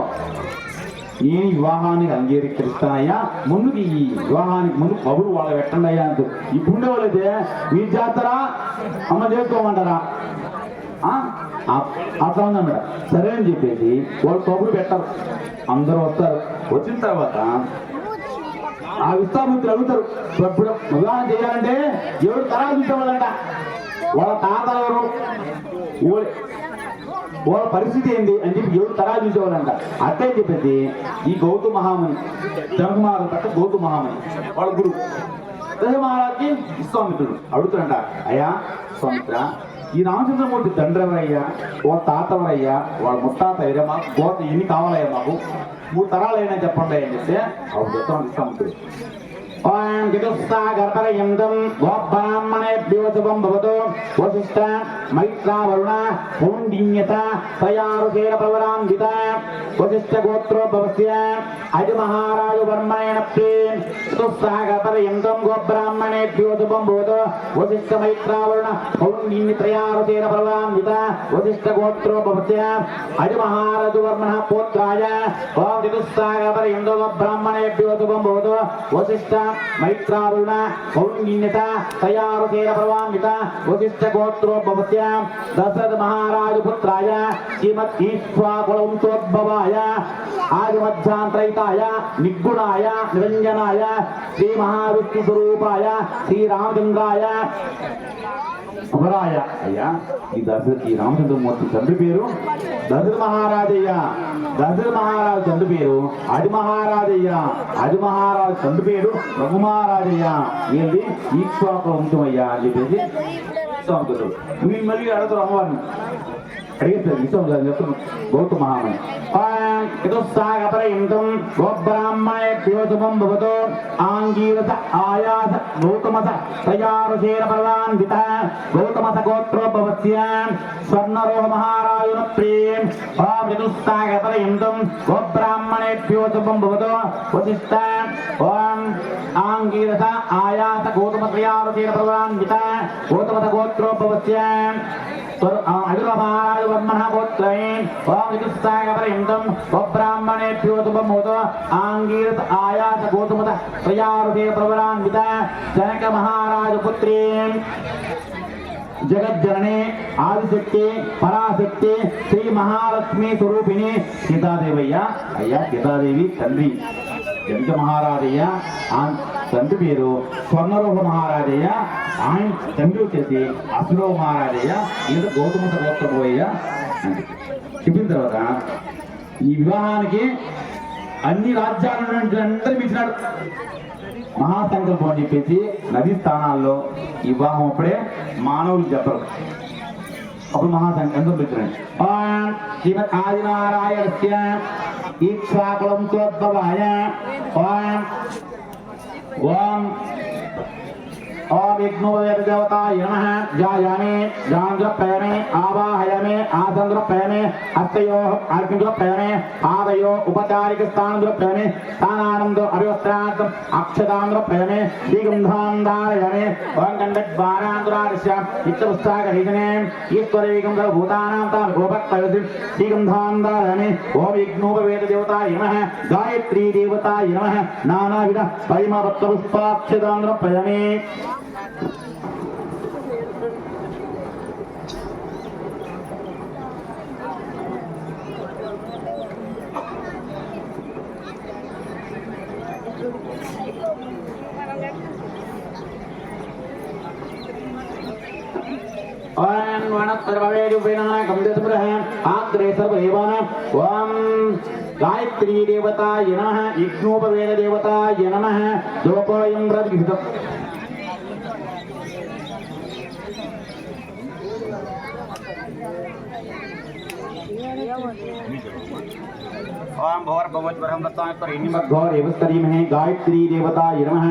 నేను వివాహానికి అంగీకరిస్తానయ్యా, ముందుకు ఈ వివాహానికి ముందు కబురు వాళ్ళ పెట్టండి అయ్యా అంటూ. ఇప్పుడు ఉండేవాళ్ళైతే మీరు చేస్తారా అమ్మ చేసుకోమంటారా అట్లా ఉందన్నమాట. సరే అని చెప్పేసి వాళ్ళు కబురు పెట్టరు. అందరూ వస్తారు. వచ్చిన తర్వాత ఆ విశ్వామిత్రులు అడుగుతారు, ఇప్పుడు వివాహం చేయాలంటే ఎవరు తరా చూసేవాళ్ళంట, వాళ్ళ తాతలు ఎవరు, వాళ్ళ పరిస్థితి ఏంటి అని చెప్పి ఎవరు తరా చూసేవాళ్ళంట. అట్లే చెప్పేసి ఈ గౌతమ మహాముని జనక మహారాజు పట్ల గౌతమ మహాముని వాళ్ళ గురువు దశరథ మహారాజుకి విశ్వామిత్రుడు అడుగుతాడంట, అయ్యా విశ్వామిత్ర, ఈ రామచంద్రమూర్తి తండ్రి ఎవరయ్యా, వాళ్ళ తాత ఎవరయ్యా, వాళ్ళ ముత్తాత ఎవరయ్యా, మాకు గోత ఎన్ని కావాలయ్యా, మాకు 3 తరాలైనా చెప్పండి అని చెప్తే అప్పుడు చెప్తాను విశ్వామిత్రుడు. ఓం గిదుస్సాగర్పరయంతం గోబ్రాహ్మణేభ్యో శుభం భవతు వశిష్ఠ మైత్రా వరుణ పౌండిన్యత తయారుకేర ప్రవరాన్విత వశిష్ఠ గోత్రోద్భవస్య అజమహారాజు వర్మణేన ప్రేమ్ గిదుస్సాగర్పరయంతం గోబ్రాహ్మణేభ్యో శుభం భవతు వశిష్ఠ మైత్రా వరుణ పౌండిన్య త్రయారుకేర ప్రవరాన్విత వశిష్ఠ గోత్రోద్భవస్య అజమహారాజు వర్మణ పుత్రాయ ఓం గిదుస్సాగర్పరయంతం గోబ్రాహ్మణేభ్యో శుభం భవతు వశిష్ఠ మైత్రారుణ పౌర్ణ్యత తయారుకేర ప్రవాన్విత వశిష్ఠ గోత్రోద్భవస్య దశరథ మహారాజు పుత్రాయ శ్రీమద్ ఈశ్వాకులంతోద్భవాయ ఆదిమధ్యాంతరైతాయ నిర్గుణాయ నిరంజనాయ శ్రీ మహావిష్ణు స్వరూపాయ శ్రీరామచంద్రాయ అమరాయ. అయ్యా ఈ రామచంద్రమూర్తి తండ్రి పేరు దశరథ మహారాజయ్య, దశరథ మహారాజు తండ్రి పేరు అడి మహారాజయ్య, అడి మహారాజు తండ్రి పేరు రఘు మహారాజయ్య, వీళ్ళది ఈశ్వాకుల వంశమయ్యా అని చెప్పేసి విశ్వామిత్రుడు మళ్ళీ అడుగుతారు అమ్మవారిని అడిగేస్తారు. విశ్వామిత్రుడు చెప్తున్నాడు గౌతమ మహామని ితం గోబ్రాహ్మణేభ్యో శుభం భవతు ఆంగీరస ఆయాస గౌతమస తయారుచేర పర్వాన్విత గౌతమస గోత్రోద్భవస్య స్వర్ణరోహ మహారాజున ప్రేమ్ ఓం ఋతుస్సాగపరయంతం గోబ్రాహ్మణేభ్యో శుభం భవతు వశిష్ఠ ఓం ఆంగీరస ఆయాస గౌతమ తయారుచేర పర్వాన్విత గౌతమస గోత్రోద్భవస్య అజుమహారాజు వర్మణ గోత్రై ఓం ఋతుస్సాగపరయంతం గోబ్రాహ్మణేభ్యో శుభం భవతు ఆంగీరస ఆయాస గౌతమత త్రయారుచేర ప్రవరాన్విత జనక మహారాజు పుత్రీ జగజ్జనని ఆదిశక్తి పరాశక్తి శ్రీ మహాలక్ష్మి స్వరూపిణి సీతాదేవయ్య. అయ్యా సీతాదేవి తండ్రి జనక మహారాజయ్య, తండ్రి పేరు స్వర్ణరోహ మహారాజయ్య, ఆయన తండ్రి వచ్చేసి అసురోహ మహారాజయ్య, ఈయన గౌతమత గోత్రపోయ్య చెప్పిన తర్వాత ఈ వివాహానికి అన్ని రాజ్యాల నుండి అందరూ పిలిచినాడు. మహాసంకల్పం అని చెప్పేసి నదీ స్థానాల్లో ఈ వివాహం అప్పుడే మానవులు చెప్పరు. అప్పుడు మహాసంకల్పం పిలిచినాడు. శ్రీమద్ ఆదినారాయణస్య ఈక్ష్వాకులంతోద్భవాయ ఓం ओम विष्णुवेद देवताय नमः जायामि जांद्रप्यमे आवाहयामि आसंद्रप्यमे हस्तयोः अर्घ्यद्रप्यमे पादयोः उपचारिकस्थानद्रप्यमे स्थानानंद अभिवस्त्रार्थम् अक्षतान्द्रप्यमे दिगंधान्धारयामि ओम गंडद्वारान्द्रास्य नित्यपुस्तकरीजने ईश्वरेकं सर्वभूतानां तावोपक्तयति दिगंधान्धारयामि ओम विष्णुवेद देवताय नमः गायत्री देवताय नमः नानाविध परिमलपुष्पाक्षतान्द्रप्यमे ओम वनस्पतिर्भवेरुपेणः कमदेशपुरः आग्रे सर्वदेवानां ओम गायत्री देवताय नमः विष्णुवेद देवताय नमः दोपोयं प्रदिष्टम् ओम भोर्भवज्वरं रत्नाकरेणिमद्घोर एवस्तरीमहे गायत्री देवताय नमः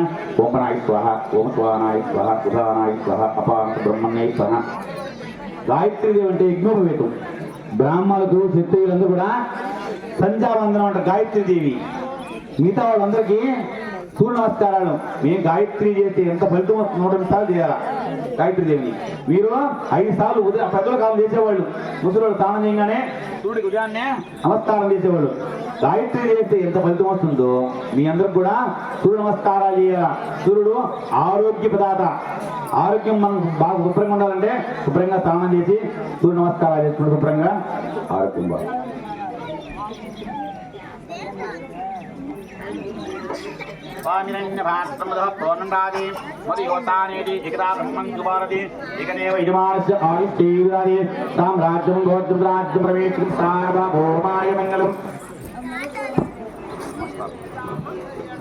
ओम प्राणाय स्वाहा ओम स्वाहानाय स्वाहा उदानाय स्वाहा अपांत ब्रह्मण्ये स्वाहा गायत्री देवी అంటే యజ్ఞోపవేతం బ్రాహ్మణులకు క్షత్రియులందరూ కూడా సంధ్యావందనం అంటారు గాయత్రీ దేవి మిగతా వాళ్ళందరికీ సూర్య నమస్కారాలు మేము గాయత్రి చేస్తే ఎంత ఫలితం వస్తుంది 108 సార్లు చేయాలా గాయత్రి దేవిని మీరు 5 సార్లు ఉదయం పెద్దల కాలం చేసేవాళ్ళు ముసలి స్నానం చేయగానే సూర్యుడికి ఉదయాన్నే నమస్కారం చేసేవాళ్ళు గాయత్రి చేస్తే ఎంత ఫలితం వస్తుందో మీ అందరికి కూడా సూర్య నమస్కారాలు చేయాలా సూర్యుడు ఆరోగ్య ప్రదాత ఆరోగ్యం మనం బాగా శుభ్రంగా ఉండాలంటే శుభ్రంగా స్నానం చేసి సూర్య నమస్కారాలు చేసుకుంటూ శుభ్రంగా ఆరోగ్యం బాగా स्वामिनन्यभास्त्रमदः पूर्णम्रादि मदयोतानेति एकदा ब्रह्मं सुभारति एकमेव यजमानस्य आदित्यैरादि साम्राज्यं गोत्रराज्यं प्रवेशं सार्वभौमाय मङ्गलम्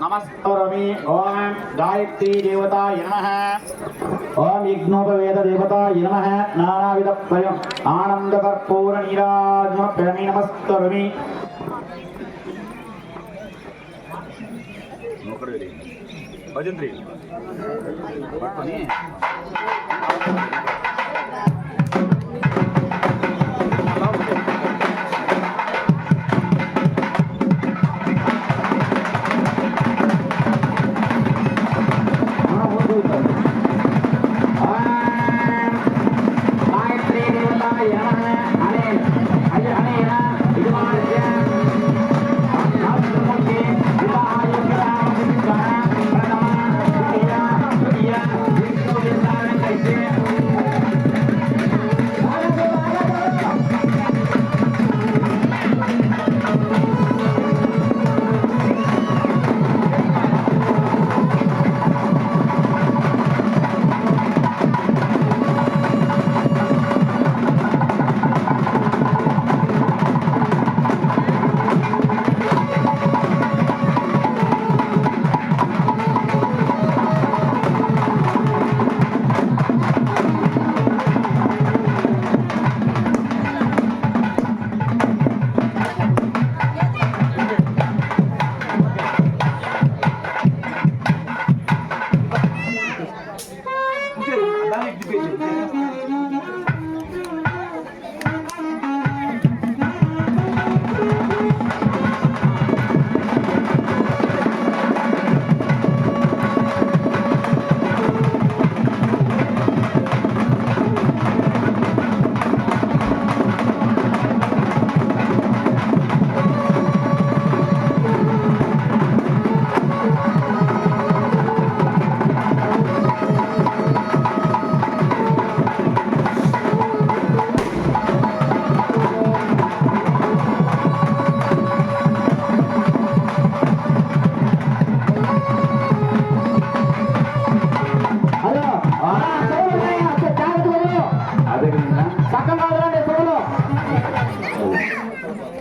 नमस्करोमि ओम गायत्री देवताय नमः ओम विष्णुवेद देवताय नमः नानाविध स्वयं आनंद कर्पूर नीराजनप्यमे नमस्करोमि भजंत्री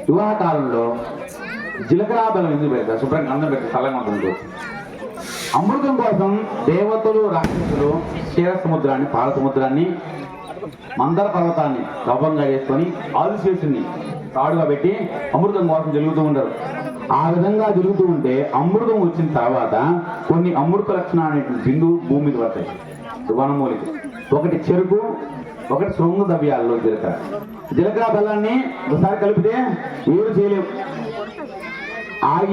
వివాహకాలంలో జీలకర్ర బెల్లం ఎందుకు పెడతారు? శుభ్రంగా అన్నం పెట్టి చల్లగా ఉంటుంది. అమృతం కోసం దేవతలు రాక్షసులు క్షీర సముద్రాన్ని పాల సముద్రాన్ని మందర పర్వతాన్ని కవ్వంగా చేసుకొని ఆదిశేషుని తాడుగా పెట్టి అమృతం కోసం జరుగుతూ ఉంటారు. ఆ విధంగా జరుగుతూ ఉంటే అమృతం వచ్చిన తర్వాత కొన్ని అమృత లక్షణాలు అనేటువంటి బిందువు భూమి మీద పడతాయి. వనమూలిక, ఒకటి చెరుకు, ఒకటి సొంగు ద్రవ్యాల్లో జీలకర్ర. జీలకర్ర బెల్లాన్ని ఒకసారి కలిపితే వేరు చేయలేము.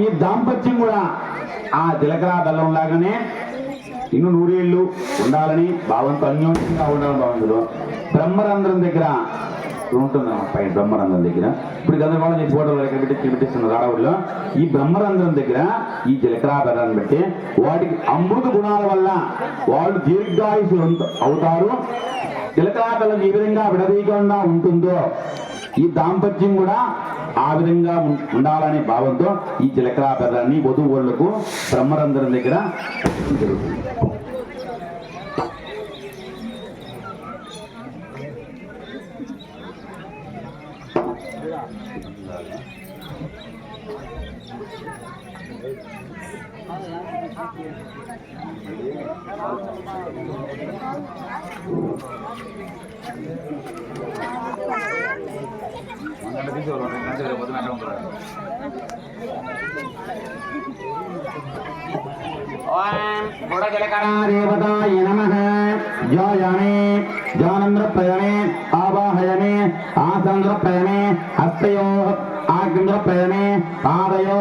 ఈ దాంపత్యం కూడా ఆ జీలకర్ర బెల్లం లాగానే ఇನ್ನು నూరేళ్ళు ఉండాలని భావంతో, అన్యోన్యంగా ఉండాలని భావంలో బ్రహ్మరంధ్రం దగ్గర ఉంటుంది పై బ్రహ్మరంధ్రం దగ్గర. ఇప్పుడు గందరగోళం చేసి ఫోటోలు ఇక్కడ పెట్టిస్తున్నారు ఆడవాళ్ళు. ఈ బ్రహ్మరంధ్రం దగ్గర ఈ జీలకర్ర బెల్లాన్ని పెట్టి వాటికి అమృత గుణాల వల్ల వాళ్ళు దీర్ఘాయుషులు అవుతారు. జీలకర్ర బెల్లం ఏ విధంగా విడదీయకుండా ఉంటుందో ఈ దాంపత్యం కూడా ఆ విధంగా ఉండాలనే భావంతో ఈ జీలకర్ర బెల్లాన్ని వధువులకు బ్రహ్మరంధ్రం దగ్గర జరుగుతుంది. దేవతాయ నమః. జ్ఞానే జ్ఞానంద్ర ప్రయమే ఆవాహయమే ఆసంద్ర ప్రయమే హస్తయో ఆగ్ంద్ర ప్రయమే పాదయో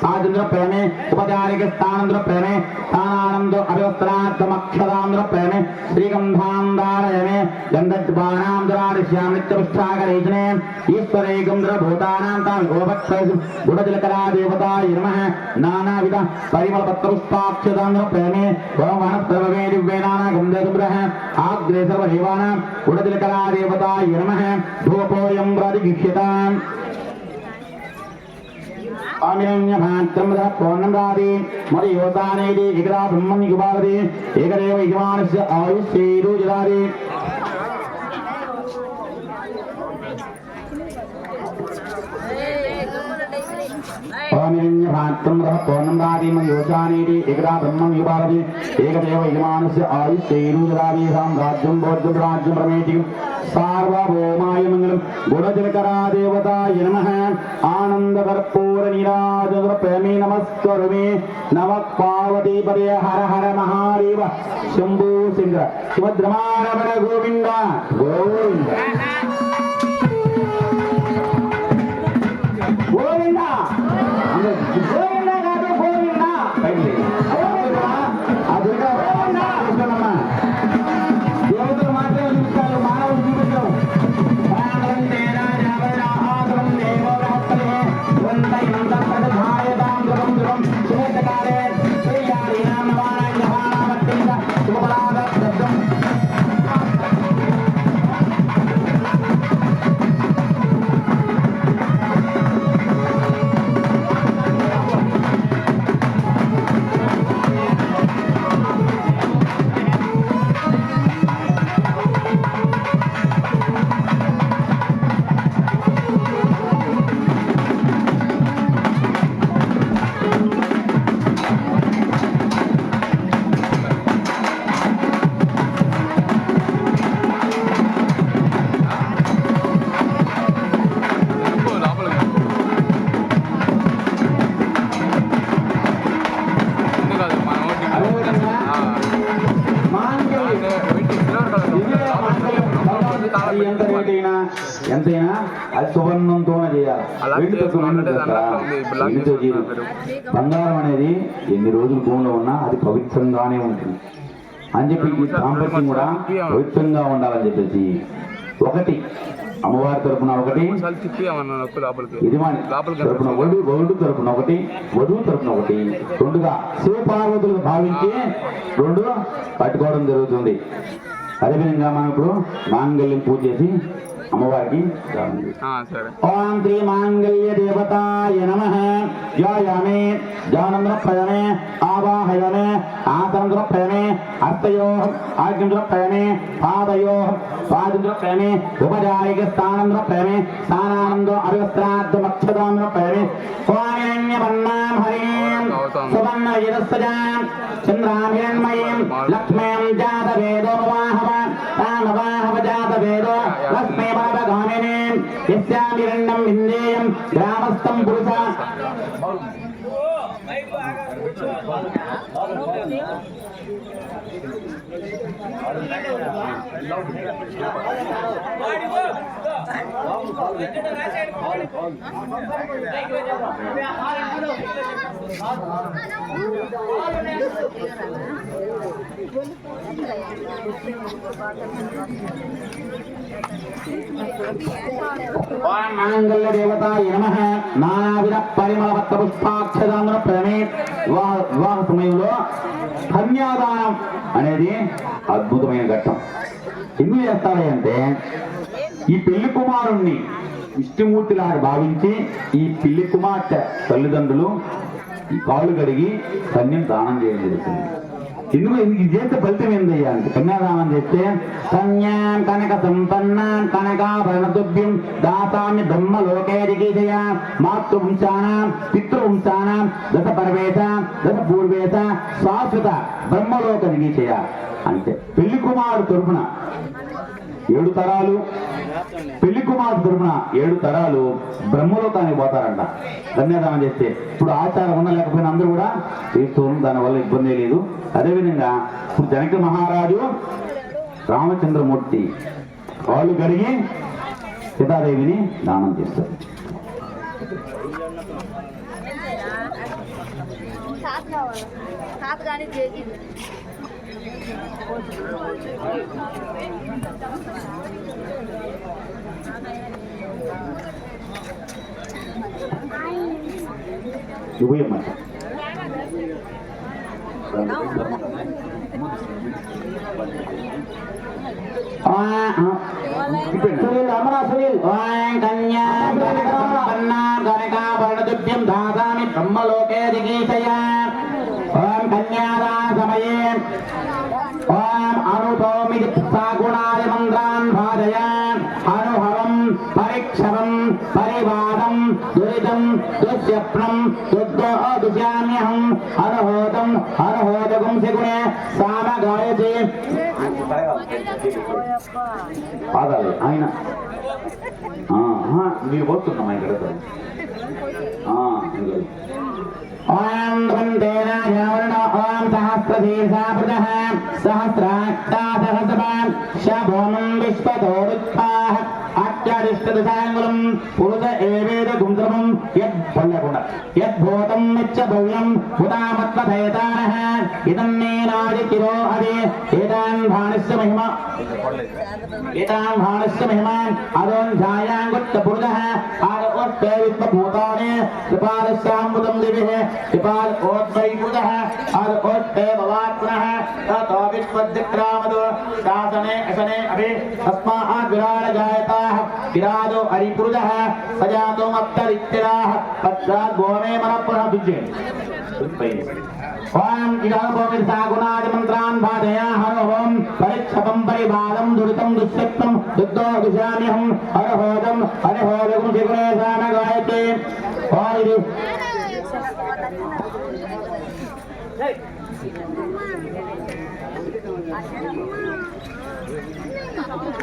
ఆదింద్ర ప్రయమే ఉపచారిక స్థానంద్ర ప్రయమే స్థానానంద అభివస్త్రార్థమక్షరాంధ్ర ప్రయమే శ్రీగంధాంధారయమే గంధద్వానాంధ్రాడిశ్యాం నిత్యపుష్టాకరేచనే ఈశ్వరేకంద్ర భూతానాం తాం గోపక్ష గుడజలకరా దేవతాయ నమః. నానావిధ పరిమళ పత్రపుష్పాక్షదాంధ్ర ప్రయమే ఓమనస్తవమే దివ్యేనానా గంధదుబ్రః ఆగ్రే సర్వదేవానాం గుడజలకరా దేవతాయ నమః. ధూపోయం ప్రతిగృహ్యతాం ఆమిరణ్యభాత్రమద పూర్ణందాది మరి యోతానేది ఏకదా బ్రహ్మం యుగాది ఏకదేవ యజమానస్య ఆయుష్యేరు జదాది. ఆమిరణ్యభాత్రమద పూర్ణందాది మరి యోతానేది ఏకదా బ్రహ్మం యుగాది ఏకదేవ యజమానస్య ఆయుష్యేరు జదాది. సామ్రాజ్యం బోధ్యం రాజ్యం ప్రమేతి సార్వభౌమాయ మంగళం. గుణజలకరా దేవతాయ నమః. ఆనంద కర్పూర నీరాజన ప్రేమే నమస్కరుమే నమ పార్వతీ పదే హర హర మహాదేవ శంభూ శంకర శివద్రమారమణ గోవింద గోవింద గోవింద గోవింద కాదు గోవింద అదుగా కృష్ణమ్మ దేవతలు మాత్రమే చూస్తారు, మానవులు చూపించరు. ఎంతైనా అది సువర్ణంతోనే చేయాలి. బంగారం అనేది ఎన్ని రోజులు భూమిలో ఉన్నా అది పవిత్రంగానే ఉంటుంది అని చెప్పి ఈ దాంపత్యం కూడా పవిత్రంగా ఉండాలని చెప్పేసి ఒకటి అమ్మవారి తరపున ఒకటి, యజమాని తరపున వధువు తరపున ఒకటి, వధువు తరపున ఒకటి, రెండుగా శివపార్వతులు భావించి రెండు పట్టుకోవడం జరుగుతుంది. అదేవిధంగా మనం ఇప్పుడు మాంగళ్యం పూజ చేసి అమ్మవారికి ఓం శ్రీ మాంగళ్య దేవతాయ నమః. ధ్యాయామి ధ్యానంద్ర ప్రయమే ఆవాహయమే ఆసనంద్ర ప్రయమే హస్తయో ఆగ్నేంద్ర ప్రయమే పాదయో పాదింద్ర ప్రయమే ఉపచారిక స్థానంద్ర ప్రయమే స్థానానంద అభివస్త్రార్థమక్షదాంద్ర ప్రయమే స్వామిరణ్యపన్నాం హరిం సువర్ణ యదస్సజాం చంద్రాభిరణ్మయీం లక్ష్మీం జాత వేదోపవాహవ తామవాహవ జాత వేదో లక్ష్మీ గామినే యస్యామిరణ్యం విందేయం గ్రామస్థం పురుష. మాంగళ్య దేవతాయ నమః. నానావిధ పరిమళ పత్ర పుష్పాక్షదాలను ప్రమే వివాహ సమయంలో కన్యాదానం అనేది అద్భుతమైన ఘట్టం. ఎందుకు చేస్తారా అంటే ఈ పెళ్లి కుమారుణ్ణి విష్ణుమూర్తిలాగా భావించి ఈ పెళ్లి కుమార్తె తల్లిదండ్రులు ఈ కాళ్ళు కడిగి కన్యం దానం చేయడం జరుగుతుంది. ఎందుకు ఇది చేస్తే ఫలితం ఏందయ్యా అంటే కన్యాదానం చేస్తే కన్యాం కనక సంపన్నాం కనకాభరణతుభ్యం దాతామి బ్రహ్మలోకేదిగీజయ మాతృవంశానాం పితృవంశానాం దశ పరవేశ దశ పూర్వేశ శాశ్వత బ్రహ్మలోక దిగీజయ అంటే పెళ్లి కుమారుడు తరపున 7 తరాలు పెళ్లి కుమారుడు తరపున 7 తరాలు బ్రహ్మలోకానికి పోతారంట కన్యాదానం చేస్తే. ఇప్పుడు ఆచారం ఉన్న లేకపోయినా అందరూ కూడా చేస్తూ దానివల్ల ఇబ్బంది లేదు. అదేవిధంగా ఇప్పుడు జనక మహారాజు రామచంద్రమూర్తి కాళ్ళు కడిగి సీతాదేవిని దానం చేస్తారు. ఇవ్వమ్మా సునీల్ అమరా సునీల్ కన్యా కనకాభరణతుభ్యం దాదామి బ్రహ్మలోకే దిగీషయ. ఓం కన్యాదాన సమయే ఓం అనుభవమి సాగుణాది మంత్రాన్ భాజయ అనుభవం పరిక్షవం పరివాదం దురితం దుశ్యప్నం దుర్దోదుష్యామ్యహం అనుహోతం అనుహోదకం శగుణే సామగాయతే. పాదాలి ఆయన మీరు పోతున్నాం ఇక్కడ. ఓం వందేన జనవర్ణో ఓం సహస్రశీర్షాభృతః సహస్రాక్షా సహస్రపాన్ శభోమం విశ్వతోరుత్పాః అత్యరిష్టదశాంగులం పురుష ఏవేద గుంద్రమం యద్భల్లగుణ యద్భూతం నిత్య భవ్యం హుతామత్వధేతానః ఇదం మే రాజకిరో హరి ఏతాన్ భాణస్య మహిమ ఏతాన్ భాణస్య మహిమాన్ అదోన్ ఛాయాంగుత్త పురుషః ఆరోత్తే విశ్వభూతాని త్రిపాదస్యామృతం దివిః త్రిపాద ఓద్వై పురుషః ఆరోత్తే భవాత్మనః తతో విశ్వద్విక్రామదో శాసనే అసనే అభి తస్మాత్ విరాడ జాయతాః విరాజో హరిపురుషః సజాతో మత్తరిత్యరాః పశ్చాత్ గోమే మనఃపునః దుజ్జే. ఓం ఇదాభోమి సాగుణాది మంత్రాన్ భాజయ హరోహం పరిక్షపం పరివాదం దురితం దుశ్శక్తం దుర్దోదుషామ్యహం హరహోదం హరిహోదకం శగుణే సామగాయతే.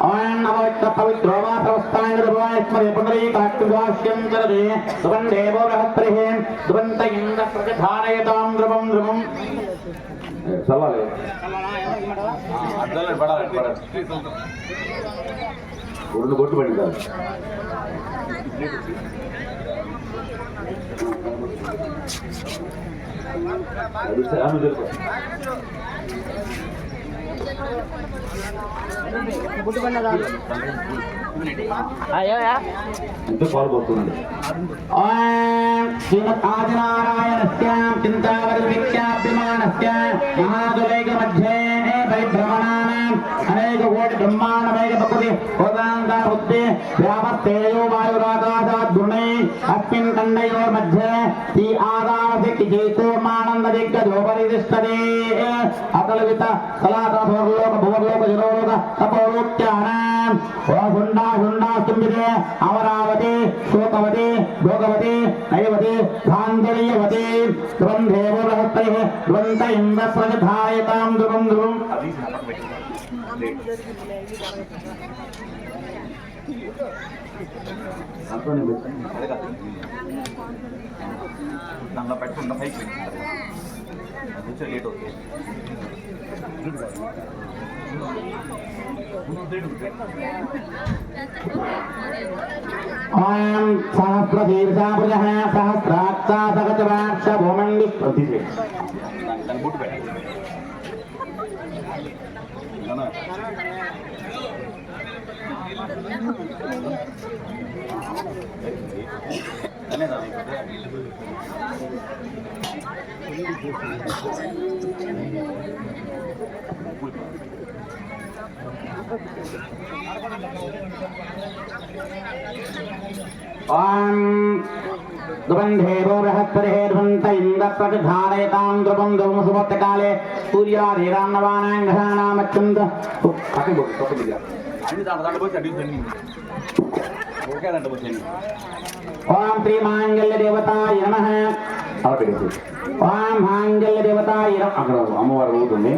ఓం నమో పవిత్రో వా ప్రవస్థాయ స్మరే పునరీకాక్షువాస్యం జరదే సువన్ దేవో బృహత్రిః సువంత ఇంద్ర ప్రతిధారయతాం ధ్రువం ధ్రువం. చల్లాలి అద్దలే పడాలి రెండు కొట్టు పడింది కాదు. ఎంతో పాల్గొతుంది. శ్రీమద్ ఆదినారాయణస్య చింతావరవిఖ్యాప్యమానస్య మహాదులైక మధ్యే పరిభ్రమణానాం అనేక కోటి బ్రహ్మాండమైక ప్రకృతి కోదాంతా బుద్ధి వ్యాపస్తేయో వాయురాకాశాద్గుణై అస్మిన్ ఖండయోర్ మధ్యే శ్రీ ఆదాశక్తి చేకూర్మానంద దిగ్గజోపరితిష్టతే. అతలవిత కళాతోర్లోక భువర్లోక జలోక తపోలోక్యానాం ఓ గుండా గుండా స్తుంబితే అమరావతి శోకవతి భోగవతి నైవతి గాంధర్యవతి ద్వందేవో బృహత్రైః ద్వంత ఇంద్ర ప్రతిధారయతాం ధ్రువం ధ్రువం. దాంట్లో పెట్టుకుంటా పైకి కొంచెం లేట్ అవుతుంది ఓం సహస్రశీర్షాభుజః సహస్రాక్షా సహస్రాక్ష భూమండి ప్రతిష్ఠ దాని బుట్టు పెట్టండి ఓం ధ్రువంధేవో బృహస్పతిర్వంత ఇంద్రప్రతిధారయతాం ధ్రువం ధ్రువం సుమత్తకాలే సూర్యాధీరాం నవానాం గ్రహాణామత్యంత ఓం శ్రీ మాంగళ్య దేవతాయ నమః ఓం మాంగళ్య దేవతాయ నమః అక్కడ అమ్మవారు ఊరుతుంది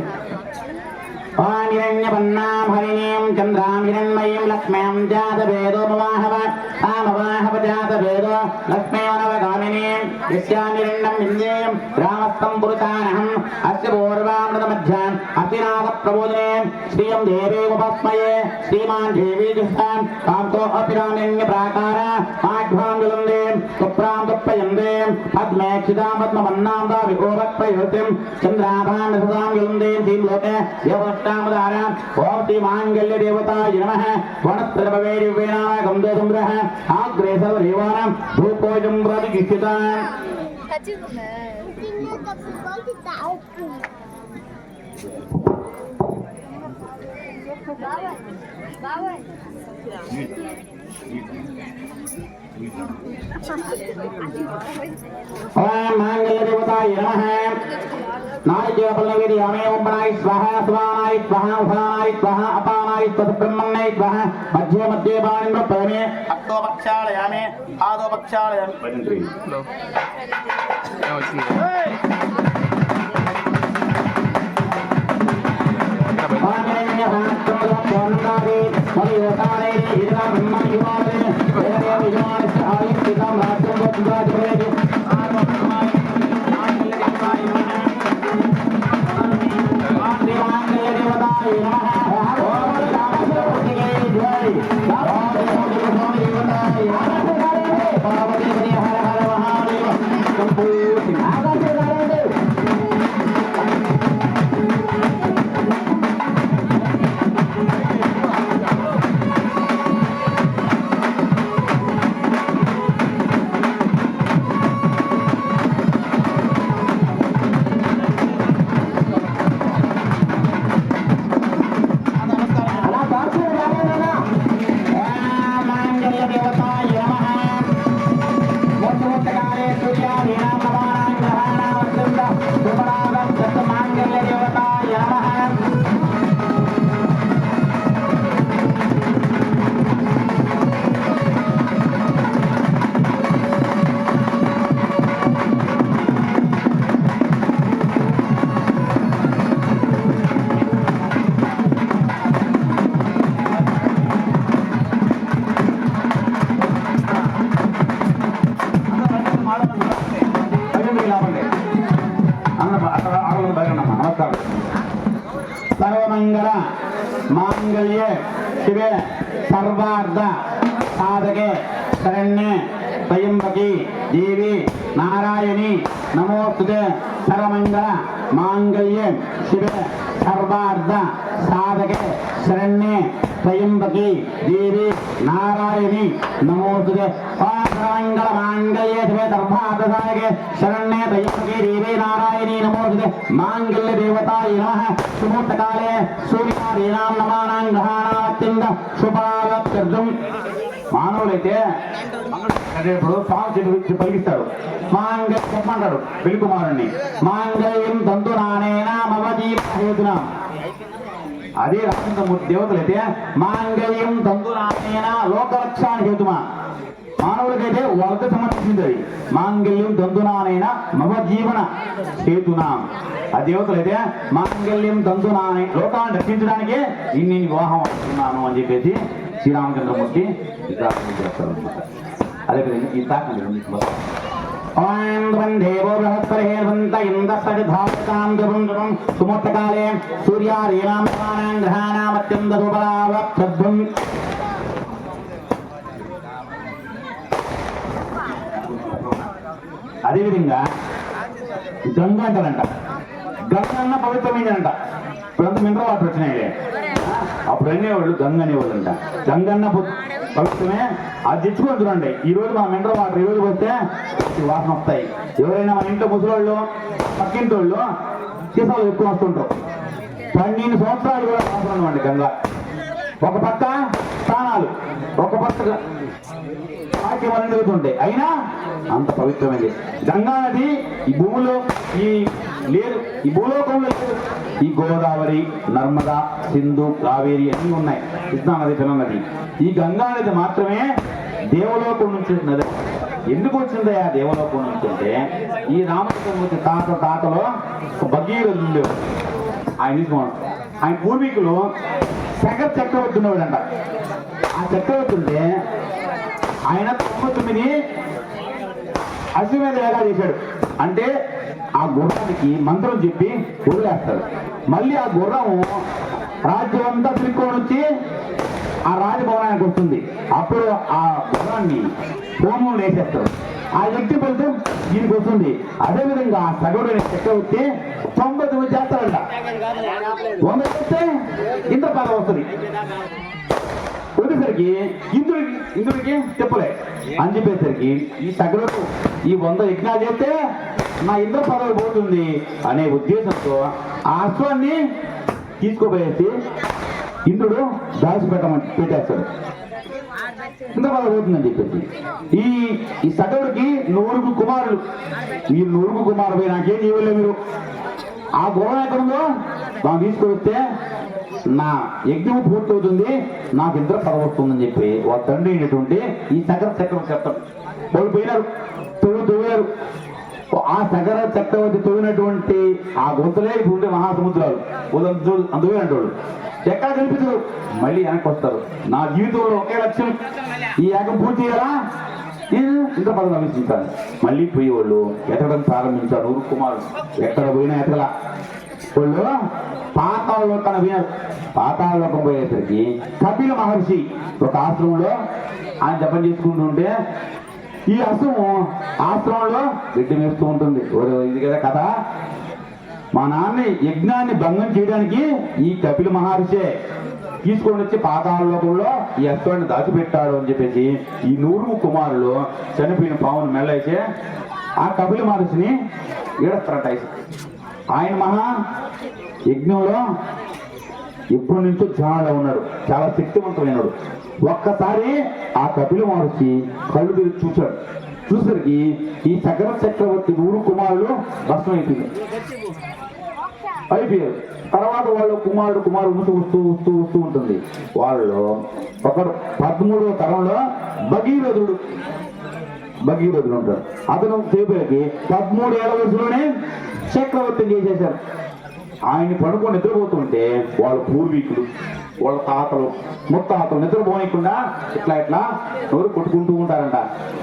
ఓం హిరణ్యపన్నాం హరిణీం చంద్రాం హిరణ్మయీం లక్ష్మీం జాతవేదో మవాహవ తామవాహవ జాతవేదో లక్ష్మీవనవగామినీం యస్యామిరణ్యం విందేయం రామస్తం పురుషానహం అస్య పూర్వామృతమధ్యాం అతినాథ ప్రబోధినే శ్రీయం దేవీముపస్మయే శ్రీమాన్ దేవీ దుష్టాం కాంతో అపిరామిణ్య ప్రాకార మాఘ్వాంగులందే సుప్రాం దుప్పయందే పద్మేక్షితాం పద్మమన్నాం దా వికోపత్పయోతిం చంద్రాభాం సదాంగులందే శ్రీలోకే దేవష్టాముదార ఓం శ్రీ మాంగళ్య దేవతాయ నమః వనస్పతిర్వేణాయ గంధోధుమ్రః ఆగ్రే సర్వదేవానాం ధూపోజం ప్రతిష్ఠితాం ఓం మాంగళ్య దేవతాయ నమః నాయక పల్లవిది అమేవంపనాయ స్వహ స్వానాయ స్వహ ఉభానాయ స్వహ అపానాయ స్వహ బ్రహ్మణ్యాయ స్వహ మధ్య మధ్య బాణింద్ర పరమే అక్తో పక్షాళయామే ఆదో పక్షాళయామి భజంత్రి సర్వమంగళ మాంగళ్యే శివే సర్వార్థ సాధకే శరణ్యే త్రయంబకి దేవి నారాయణి నమోస్తుతే సర్వమంగళ మాంగళ్యే శివే సర్వార్థ సాధకే శరణ్యే త్రయంబకి దేవి నారాయణి నమోస్తుతే సర్వమంగళ మాంగళ్యే శివే సర్వార్థ సాధకే శరణ్యే త్రయంబకి దేవి నారాయణి నమోస్తుతే మాంగళ్య దేవతాయ నమః శుభోత్తకాలే సూర్యాదీనాం నమానాం గ్రహాణాత్యంత శుభావత్యర్థం మానవులైతే ఇప్పుడు స్వామి పలికిస్తాడు మాంగళ్యం చెప్పమంటాడు పెళ్లికుమారుణ్ణి మాంగళ్యం తంతునానేనా మమ జీవన అదే రామచంద్రమూర్తి దేవతలైతే మాంగళ్యం తంతునానేనా లోకరక్షాన్ని హేతుమా మానవులకైతే వాళ్ళకి సంబంధించింది అది మాంగళ్యం తంతునానైనా మమ జీవన హేతునా ఆ దేవతలైతే మాంగళ్యం తంతునానే లోకాన్ని రక్షించడానికే ఇన్ని వివాహం అవుతున్నాను అని చెప్పేసి శ్రీరామచంద్రమూర్తి విగ్రహం చేస్తారు అనమాట. అదేవిధంగా ఈ తాకండి దేవో బృహస్పతిర్వంత ఇంద్రసరిధాతాం దురం సుమూర్తకాలే సూర్యారీనాం గ్రహాణామత్యంత సుబలావత్వం. అదేవిధంగా గంగ అంటారంట. గంగ అన్న పవిత్రమైందంట. ఇప్పుడంతా మినరల్ వాటర్ వచ్చినాయి. అప్పుడు అనేవాళ్ళు గంగ అనేవాళ్ళు అంట. గంగన్న పవిత్రమే. అది తెచ్చుకొని చూడండి. ఈ రోజు మా మినరల్ వాటర్ ఈ రోజు వస్తే వాసన వస్తాయి. ఎవరైనా మన ఇంట్లో ముసలోళ్ళు పక్కింటి వాళ్ళు సీసాలు ఎక్కువ వస్తుంటారు. 12 సంవత్సరాలు కూడా వాసన అనమాట గంగ. ఒక పక్క స్నానాలు, ఒక పక్క వాక్యం వల్ల జరుగుతుంటాయి. అయినా అంత పవిత్రమైనది గంగా నది. ఈ భూమిలో ఈ భూలోకంలో లేదు. ఈ గోదావరి, నర్మదా, సింధు, కావేరి అన్నీ ఉన్నాయి. కృష్ణా నది, పిల్ల నది. ఈ గంగా నది మాత్రమే దేవలోకం నుంచి నది. ఎందుకు వచ్చిందయా దేవలోకం నుంచి అంటే, ఈ రామచంద్రమూర్తి తాతలో భగీరథుడు ఉండేవాడు. ఆయన పూర్వీకులు శంకర చక్రవర్తి ఉండేవాడంట. ఆ చక్రవర్తి ఉంటే ఆయన 99 అశ్వమేధ యాగాలు చేశాడు. అంటే ఆ గుర్రానికి మంత్రం చెప్పి వదిలేస్తాడు. మళ్ళీ ఆ గుర్రం రాజ్యం అంతా తిరుక్కొని వచ్చి ఆ రాజభవనానికి వస్తుంది. అప్పుడు ఆ గుర్రాన్ని హోమం వేసేస్తాడు. ఆ వ్యక్తి ఫలితం దీనికి వస్తుంది. అదేవిధంగా ఆ సగవుడైన చక్రవర్తి 99 చేస్తాడంట. 100 చేస్తే ఇంద్ర పదం వస్తుంది. వచ్చేసరికి ఇంద్రుడికి చెప్పలే అని చెప్పేసరికి ఈ సగరుడు ఈ 100 యజ్ఞాలు చేస్తే నా ఇంద్ర పదవి పోతుంది అనే ఉద్దేశంతో ఆ అశ్వాన్ని తీసుకోపోయేసి ఇంద్రుడు పెట్టేస్తాడు. ఇంద్ర పదవి పోతుందని చెప్పేసి ఈ సగరుడికి 100 కుమారులు. మీరు 100 కుమారులు పోయి నాకేం చేయలే. మీరు ఆ గుర్రం ఎక్కడుందో మనం తీసుకొస్తే నా యజ్ఞం పూర్తవుతుంది, నాకు ఇంద్ర పదవి వస్తుందని చెప్పి వాళ్ళ తండ్రి అయినటువంటి ఈ సగర చక్రవర్తి చెప్తారు. వాళ్ళు పోయినారు, తవ్వారు. ఆ సగర చక్రవర్తి తవ్వినటువంటి ఆ గుంతలే ఇప్పుడు ఉండే మహాసముద్రాలు అందువేనంటోళ్ళు ఎక్కడ కనిపించరు. మళ్ళీ వెనక్కి వస్తారు. నా జీవితంలో ఒకే లక్ష్యం, ఈ యాగం పూర్తి చేయాలా, నేను ఇంద్ర పదవి లభించాను. మళ్ళీ పోయేవాళ్ళు ఎతకడం ప్రారంభించారు. 100 కుమారులు ఎక్కడ పోయినా ఎతకల. వాళ్ళు పాతాళలోకం పోయినారు. పాతాళలోకం పోయేసరికి కపిల మహర్షి ఒక ఆశ్రమంలో ఆయన జపం చేసుకుంటుంటే ఈ అశ్వము ఆశ్రమంలో గడ్డి మేస్తూ ఉంటుంది. ఇది కదా కథ. మా నాన్న యజ్ఞాన్ని భంగం చేయడానికి ఈ కపిల మహర్షే తీసుకొని వచ్చి పాతాళలోకంలో ఈ అశ్వాన్ని దాచిపెట్టాడు అని చెప్పేసి ఈ 100 కుమారులు చనిపోయిన పావును మెల్లైతే ఆ కపిల మహర్షిని ఏడస్తారట. ఆయన మహా యజ్ఞంలో ఎప్పటి నుంచో ధ్యానంలో ఉన్నాడు. చాలా శక్తివంతమైనడు. ఒక్కసారి ఆ కపిల మహర్షి కళ్ళు తెరిచి చూశాడు. చూసరికి ఈ సగర చక్రవర్తి 100 కుమారులు భస్మం అయిపోయారు. తర్వాత వాళ్ళు కుమారుడు వస్తూ ఉంటుంది. వాళ్ళు ఒకడు 13వ తరంలో భగీరథుడు ఉంటాడు. అతను చేపలకి 13 ఏళ్ల వయసులోనే చక్రవర్తిని చేసేశారు. ఆయన్ని పడుకొని నిద్రపోతుంటే వాళ్ళ పూర్వీకులు, వాళ్ళ తాతలు, ముత్తాతలు నిద్రపోయకుండా ఇట్లా నోరు కొట్టుకుంటూ ఉంటారంట.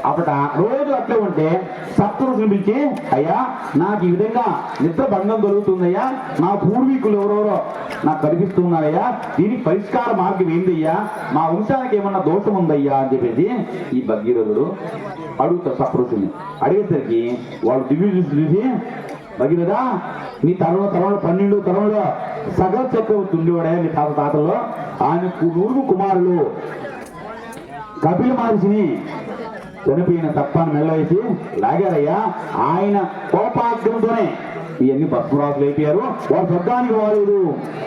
అప్పట రోజు అట్లే ఉంటే సప్తఋషులు పిలిచి, అయ్యా నాకు ఈ విధంగా నిద్ర భంగం దొరుకుతుందయ్యా, నా పూర్వీకులు ఎవరెవరో నాకు కనిపిస్తున్నారయ్యా, దీనికి పరిష్కార మార్గం ఏందయ్యా, మా వంశానికి ఏమన్నా దోషం ఉందయ్యా అని చెప్పేసి ఈ భగీరథుడు అడుగుతారు సప్తఋషుల్ని. అడిగేసరికి వాళ్ళు దివ్య చూసి, భగీరథ నీ తరంలో 12 తరంలో సగర చక్రవర్తి ఉండేవాడే నీ తాతల్లో, ఆయనకు 100 కుమారులు కపిల మహర్షిని చనిపోయిన తప్పని మెల్లవేసి లాగారయ్యా. ఆయన కోపాగ్రంతోనే ఇవన్నీ భస్మరాజులు అయిపోయారు. వాళ్ళ స్వర్గానికి పోలేదు.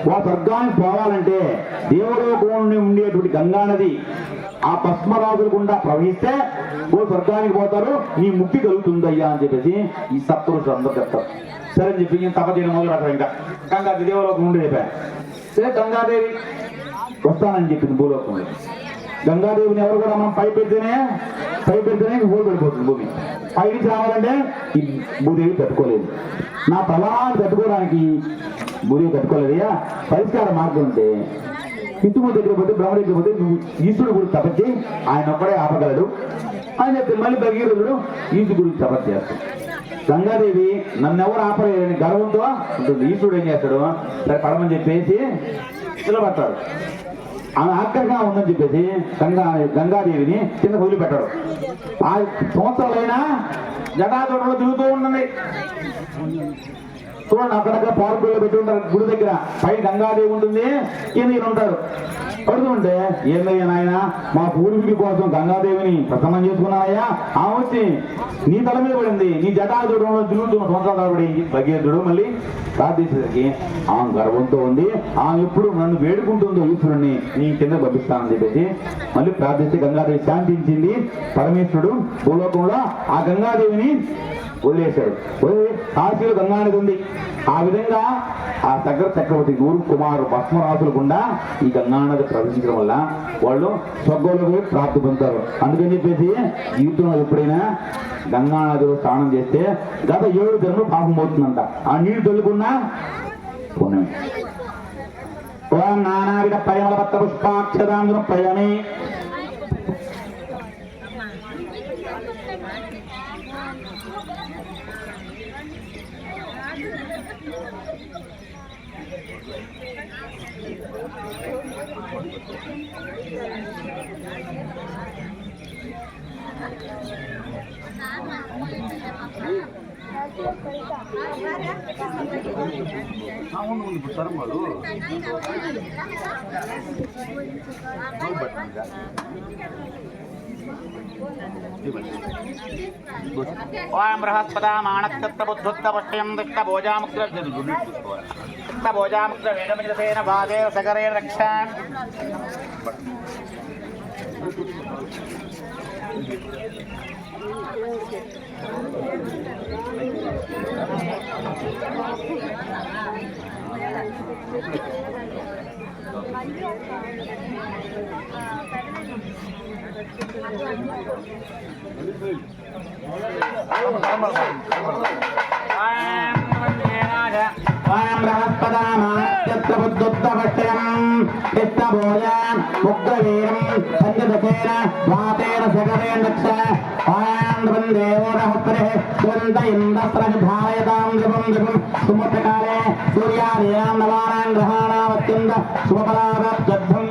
వాళ్ళ స్వర్గానికి పోవాలంటే దేవలోకంలో ఉండేటువంటి గంగా నది ఆ భస్మరాజుల గుండా ప్రవహిస్తే ఓ స్వర్గానికి పోతారు, నీ ముక్తి కలుగుతుందయ్యా అని చెప్పేసి ఈ సప్తఋషులు అందరూ చెప్తారు. సరే అని చెప్పి తప చేయడం మొదలు పెట్టారు. ఇంకా గంగాది దేవలోకం ఉండి చెప్పారు. సరే గంగాదేవి వస్తానని చెప్పింది భూలోకంలో. గంగాదేవిని ఎవరు కూడా మనం పై పెడితేనే హోల్ పడిపోతుంది భూమి. పై నుంచి రావాలంటే ఈ భూదేవి తట్టుకోలేదు. నా ప్రవాహాన్ని తట్టుకోవడానికి భూదేవి తట్టుకోలేదయ్యా, పరిష్కార మార్గం ఉంటే పితృవు దగ్గర పోతే బ్రహ్మ దగ్గర పోతే నువ్వు ఈశ్వరుడు గురించి తపస్సు ఆయన ఒక్కడే ఆపగలడు అని చెప్పి మళ్ళీ భగీరథుడు ఈశ్వరుడు గురించి తపస్సు చేస్తాడు. గంగాదేవి నన్ను ఎవరు ఆపలేరని గర్వంతో ఉంటుంది. ఈశ్వరుడు ఏం చేస్తాడు, సరే పడమని చెప్పేసి నిలబడతాడు. ఆమె ఆకర్షణ ఉందని చెప్పేసి గంగాదేవిని కింద వదిలిపెట్టాడు. ఆ సంవత్సరాలైనా జటాజోటంలో తిరుగుతూ ఉంటుంది. చూడండి, అక్కడక్కడ పార్కుల్లో పెట్టి ఉంటారు గుడి దగ్గర. పై గంగాదేవి ఉంటుంది, కింద ఈయన ఉంటాడు. పడుతుంటే ఏందయ్యా నాయన, మా పూర్వీకుల కోసం గంగాదేవిని ప్రసన్నం చేసుకున్నానయ్యా, ఆమె వచ్చి నీ తల మీద పడింది, నీ జటాజోటంలో తిరుగుతున్న సంవత్సరాలు తరబడి భగీరథుడు మళ్ళీ ప్రార్థించేసరికి ఆమె గర్వంతో ఉంది. ఆమె ఎప్పుడు నన్ను వేడుకుంటుందో ఈశ్వరుణ్ణి నీ కింద పంపిస్తానని చెప్పేసి మళ్ళీ ప్రార్థిస్తే గంగాదేవి శాంతించింది. పరమేశ్వరుడు భూలోకంలో ఆ గంగాదేవిని వదిలేశాడు. కాశీలో గంగానది ఉంది. ఆ విధంగా ఆ దగ్గర చక్రవర్తి నూరు కుమారు భస్మరాసులు గుండా ఈ గంగానది ప్రవేశించడం వల్ల వాళ్ళు స్వర్గంలోకి ప్రాప్తి పొందుతారు. అందుకని చెప్పేసి జీవితంలో ఎప్పుడైనా గంగానదిలో స్నానం చేస్తే గత 7 జన్మలు పాపం పోతుందంట. ఆ నీళ్లు తొలుకున్నా పుణ్యమే. ఓం నానావిధ పరిమళ పత్ర పుష్పాక్షరాంధ్రం ప్రయాణి ఓం బృహస్పదా మానక్షత్ర బుద్ధుత్త పశ్యం దిష్ట భోజాముక్త వేదమిజసేన భాదే సగరే రక్ష సుమకాలే సూర్యాదీనాం నవానాం గ్రహాణాం అత్యంత శుభఫలాభ్యర్థం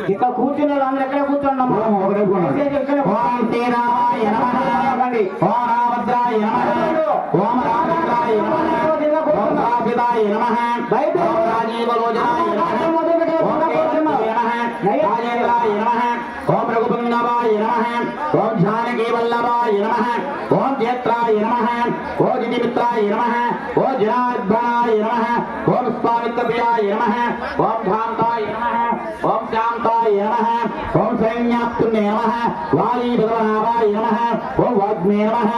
ఇక్కడ కూర్చున్న వాళ్ళు ఎక్కడ కూర్చోండి ఓం శ్రీరామాయ నమః ఓం రామభద్రాయ నమః ఓం రామభద్రాయ నమః ఓం రాపితాయ నమః ఓం రాజీవలోచనాయ నమః ఓం రాజేంద్రాయ నమః ఓం రఘుపుంగవాయ నమః ఓం జానకీ వల్లభాయ నమః ఓం జేత్రాయ నమః ఓం జితిమిత్రాయ నమః ఓం జనార్దనాయ నమః ఓం స్వామిత్రప్రియాయ నమః ఓం శాంతాయ నమః ఓం శాంతాయ నమః ఓం సైన్యాత్తున్నే నమః వాలీ భగవనాభాయ నమః ఓం వాగ్మే నమః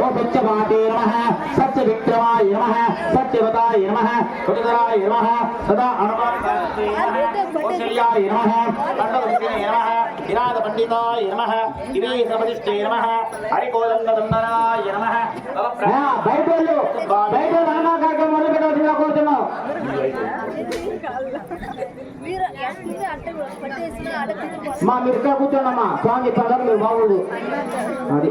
ఓం సత్యవాదే నమః సత్యవిక్రమాయ నమః సత్యవతాయ నమః కుటిధరాయ నమః సదా అనుమానాయ నమః ఓం శల్యాయ నమః కండవృత్తినే నమః విరాద పండితాయ నమః దివేశపతిష్ఠే నమః హరికోదండదండనాయ నమః బయట వాళ్ళు బయట రామా కాక మొదలు పెట్టవలసిందిగా కూర్చున్నాం. మా మీరు ఇక్కడ కూర్చోండమ్మా స్వామి చెప్పారు మీరు బాగుండు అది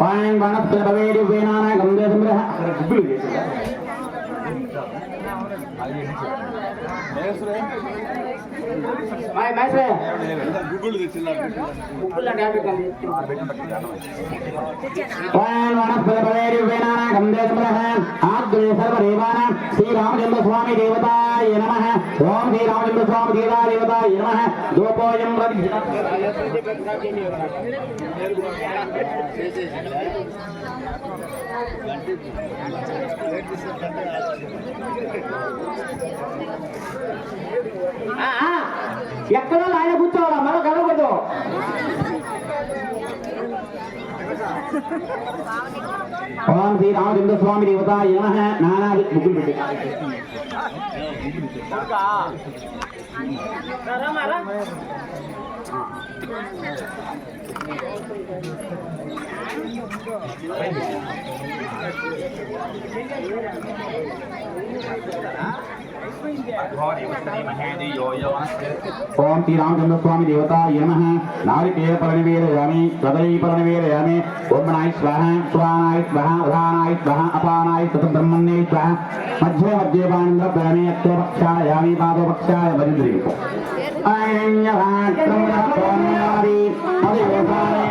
ఓం వనస్పతివేడి వేనాన గంగే సంగ్రహ శ్రీరామచంద్ర స్వామి దేవతాయ నమః ఓం శ్రీరామచంద్ర స్వామి దేవతాయ నమః దోపోయం ఎక్కడో ఆయన కూర్చోవాలా మనం కలవకూడదు. ఓం శ్రీరామచంద్ర స్వామి దేవతాయ నమః నానాది ముగ్గులు పెట్టి ఓం శ్రీరామచంద్ర స్వామి దేవతాయ నమః నారికేయ పరివేరయామి కదలీ పరివేరయామి ఓం నాయ స్వాహ స్వానాయ స్వాహ ఉదానాయ స్వాహ అపానాయ సతబ్రహ్మణ్యే స్వాహ మధ్య మధ్య పాంద్ర ప్రణయత్వ పక్షాయామి పాదో పక్షాయ వజ్రీ అయ్యవాత్రం స్వామి అదేవతాయ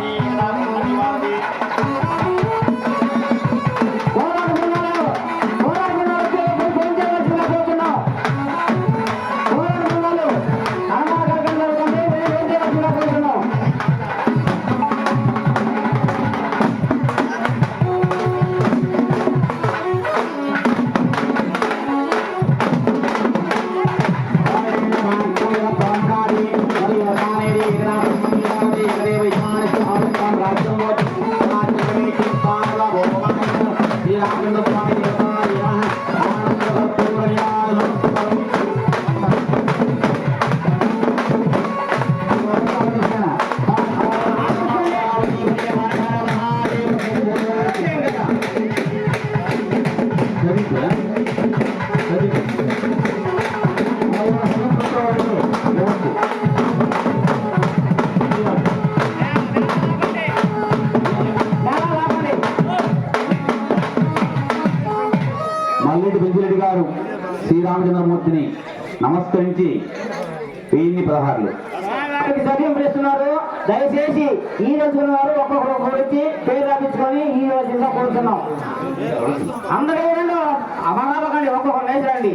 మల్లెడ్డి పెంచిరెడ్డి గారు శ్రీరామచంద్రమూర్తిని నమస్కరించి 1016 సభ్యం చేస్తున్నారు. దయచేసి ఈ రోజుకున్న వారు ఒక్కొక్కరు వచ్చి పేరు రాపించుకొని ఈ రోజు కూర్చున్నాం. అందరూ అమరాపకండి ఒక్కొక్కరు లేచరండి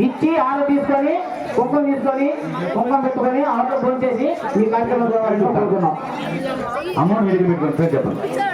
ఇచ్చి ఆరు తీసుకొని కుంకుమ పెట్టుకొని ఆటో ఫోన్ చేసి మీ కార్యక్రమం కోరుతున్నాం. అమౌంట్ చెప్పండి.